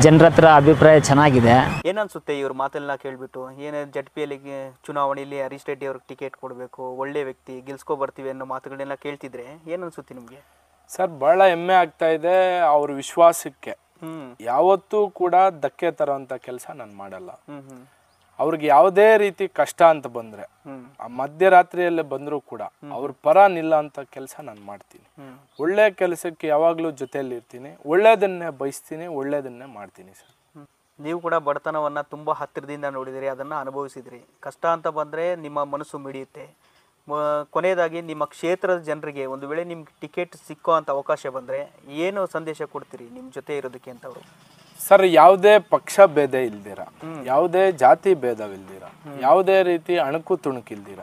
ಜನರ ಹತ್ರ ಅಭಿಪ್ರಾಯ ಚೆನ್ನಾಗಿದೆ. ಏನನ್ಸುತ್ತೆ ಇವ್ರ ಮಾತೆಲ್ಲ ಕೇಳಿಬಿಟ್ಟು? ಏನೇ ZPಯಲ್ಲಿ ಚುನಾವಣೆಯಲ್ಲಿ ಹರೀಶ್ ರೆಡ್ಡಿ ಅವ್ರಿಗೆ ಟಿಕೆಟ್ ಕೊಡಬೇಕು, ಒಳ್ಳೆ ವ್ಯಕ್ತಿ, ಗೆಲ್ಸ್ಕೊ ಬರ್ತೀವಿ ಅನ್ನೋ ಮಾತುಗಳನ್ನೆಲ್ಲ ಕೇಳ್ತಿದ್ರೆ ಏನನ್ಸುತ್ತೆ ನಿಮಗೆ? ಸರ್, ಭಾಳ ಹೆಮ್ಮೆ ಆಗ್ತಾ ಇದೆ ಅವ್ರ ವಿಶ್ವಾಸಕ್ಕೆ. ಯಾವತ್ತೂ ಕೂಡ ಧಕ್ಕೆ ತರೋಂಥ ಕೆಲಸ ನಾನು ಮಾಡಲ್ಲ. ಅವ್ರಿಗೆ ಯಾವುದೇ ರೀತಿ ಕಷ್ಟ ಅಂತ ಬಂದರೆ, ಆ ಮಧ್ಯರಾತ್ರಿಯಲ್ಲೇ ಬಂದರೂ ಕೂಡ ಅವ್ರ ಪರ ನಿಲ್ಲ ಅಂತ ಕೆಲಸ ನಾನು ಮಾಡ್ತೀನಿ. ಒಳ್ಳೆ ಕೆಲಸಕ್ಕೆ ಯಾವಾಗಲೂ ಜೊತೆಯಲ್ಲಿ ಇರ್ತೀನಿ, ಒಳ್ಳೆಯದನ್ನೇ ಬಯಸ್ತೀನಿ, ಒಳ್ಳೆಯದನ್ನೇ ಮಾಡ್ತೀನಿ ಸರ್. ನೀವು ಕೂಡ ಬಡತನವನ್ನು ತುಂಬ ಹತ್ತಿರದಿಂದ ನೋಡಿದಿರಿ, ಅದನ್ನು ಅನುಭವಿಸಿದ್ರಿ. ಕಷ್ಟ ಅಂತ ಬಂದರೆ ನಿಮ್ಮ ಮನಸ್ಸು ಮಿಡಿಯುತ್ತೆ. ಕೊನೆಯದಾಗಿ ನಿಮ್ಮ ಕ್ಷೇತ್ರದ ಜನರಿಗೆ ಒಂದು ವೇಳೆ ನಿಮ್ಗೆ ಟಿಕೆಟ್ ಸಿಕ್ಕೋ ಅಂತ ಅವಕಾಶ ಬಂದರೆ ಏನು ಸಂದೇಶ ಕೊಡ್ತೀರಿ ನಿಮ್ಮ ಜೊತೆ ಇರೋದಕ್ಕೆ ಅಂತವರು? ಸರ್, ಯಾವುದೇ ಪಕ್ಷ ಭೇದ ಇಲ್ದಿರ, ಯಾವುದೇ ಜಾತಿ ಭೇದವಿಲ್ದಿರ, ಯಾವುದೇ ರೀತಿ ಅಣಕು ತುಣುಕಿಲ್ದಿರ,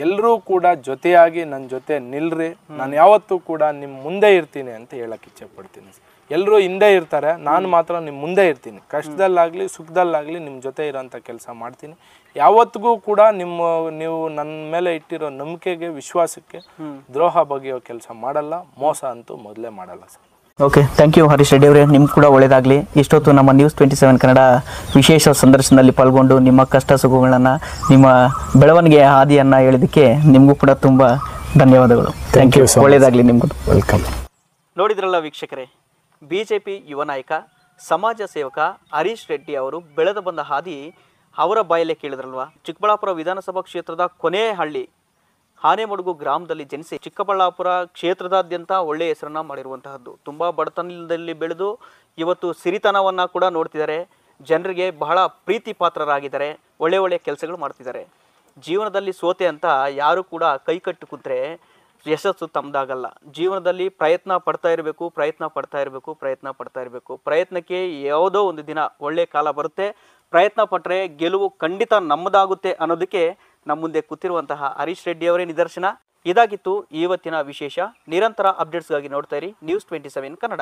ಎಲ್ಲರೂ ಕೂಡ ಜೊತೆಯಾಗಿ ನನ್ನ ಜೊತೆ ನಿಲ್ರಿ. ನಾನು ಯಾವತ್ತೂ ಕೂಡ ನಿಮ್ಮ ಮುಂದೆ ಇರ್ತೀನಿ ಅಂತ ಹೇಳಕ್ ಇಚ್ಛೆ ಪಡ್ತೀನಿ. ಎಲ್ಲರೂ ಹಿಂದೆ ಇರ್ತಾರೆ, ನಾನು ಮಾತ್ರ ನಿಮ್ಮ ಮುಂದೆ ಇರ್ತೀನಿ. ಕಷ್ಟದಲ್ಲಾಗಲಿ ಸುಖದಲ್ಲಾಗಲಿ ನಿಮ್ಮ ಜೊತೆ ಇರೋಂಥ ಕೆಲಸ ಮಾಡ್ತೀನಿ. ಯಾವತ್ತಿಗೂ ಕೂಡ ನೀವು ನನ್ನ ಮೇಲೆ ಇಟ್ಟಿರೋ ನಂಬಿಕೆಗೆ, ವಿಶ್ವಾಸಕ್ಕೆ ದ್ರೋಹ ಬಗೆಯೋ ಕೆಲಸ ಮಾಡಲ್ಲ. ಮೋಸ ಅಂತೂ ಮೊದಲೇ ಮಾಡಲ್ಲ sir. Okay, thank you Harish Reddy ಅವರೇ. ನಿಮ್ಗೆ ಕೂಡ ಒಳ್ಳೆಯದಾಗಲಿ. ಇಷ್ಟೊತ್ತು ನಮ್ಮ ನ್ಯೂಸ್ 27 ಕನ್ನಡ ವಿಶೇಷ ಸಂದರ್ಶನದಲ್ಲಿ ಪಾಲ್ಗೊಂಡು ನಿಮ್ಮ ಕಷ್ಟ ಸುಖಗಳನ್ನು, ನಿಮ್ಮ ಬೆಳವಣಿಗೆಯ ಹಾದಿಯನ್ನು ಹೇಳಿದ್ದಕ್ಕೆ ನಿಮಗೂ ಕೂಡ ತುಂಬ ಧನ್ಯವಾದಗಳು. Thank you. ಒಳ್ಳೆಯದಾಗಲಿ ನಿಮಗೂ. ವೆಲ್ಕಮ್. ನೋಡಿದ್ರಲ್ಲ ವೀಕ್ಷಕರೇ, BJP ಯುವ ನಾಯಕ, ಸಮಾಜ ಸೇವಕ ಹರೀಶ್ ರೆಡ್ಡಿ ಅವರು ಬೆಳೆದು ಬಂದ ಹಾದಿ ಅವರ ಬಾಯಲ್ಲೇ ಕೇಳಿದ್ರಲ್ವ. ಚಿಕ್ಕಬಳ್ಳಾಪುರ ವಿಧಾನಸಭಾ ಕ್ಷೇತ್ರದ ಕೊನೆಯ ಹಳ್ಳಿ ಆನೆಮಡುಗು ಗ್ರಾಮದಲ್ಲಿ ಜನಿಸಿ ಚಿಕ್ಕಬಳ್ಳಾಪುರ ಕ್ಷೇತ್ರದಾದ್ಯಂತ ಒಳ್ಳೆಯ ಹೆಸರನ್ನು ಮಾಡಿರುವಂತಹದ್ದು. ತುಂಬ ಬಡತನದಲ್ಲಿ ಬೆಳೆದು ಇವತ್ತು ಸಿರಿತನವನ್ನು ಕೂಡ ನೋಡ್ತಿದ್ದಾರೆ. ಜನರಿಗೆ ಬಹಳ ಪ್ರೀತಿ ಪಾತ್ರರಾಗಿದ್ದಾರೆ. ಒಳ್ಳೆ ಕೆಲಸಗಳು ಮಾಡ್ತಿದ್ದಾರೆ. ಜೀವನದಲ್ಲಿ ಸೋತೆ ಅಂತ ಯಾರು ಕೂಡ ಕೈ ಕಟ್ಟು ಕೂತ್ರೆ ಯಶಸ್ಸು ತಮ್ಮದಾಗಲ್ಲ. ಜೀವನದಲ್ಲಿ ಪ್ರಯತ್ನ ಪಡ್ತಾ ಇರಬೇಕು. ಪ್ರಯತ್ನಕ್ಕೆ ಯಾವುದೋ ಒಂದು ದಿನ ಒಳ್ಳೆ ಕಾಲ ಬರುತ್ತೆ. ಪ್ರಯತ್ನ ಪಟ್ಟರೆ ಗೆಲುವು ಖಂಡಿತ ನಮ್ಮದಾಗುತ್ತೆ ಅನ್ನೋದಕ್ಕೆ ನಮ್ಮ ಮುಂದೆ ಕೂತಿರುವಂತಹ ಹರೀಶ್ ರೆಡ್ಡಿ ಅವರೇ ನಿದರ್ಶನ. ಇದಾಗಿತ್ತು ಇವತ್ತಿನ ವಿಶೇಷ. ನಿರಂತರ ಅಪ್ಡೇಟ್ಸ್ಗಾಗಿ ನೋಡ್ತಾ ಇರಿ News 27 ಕನ್ನಡ.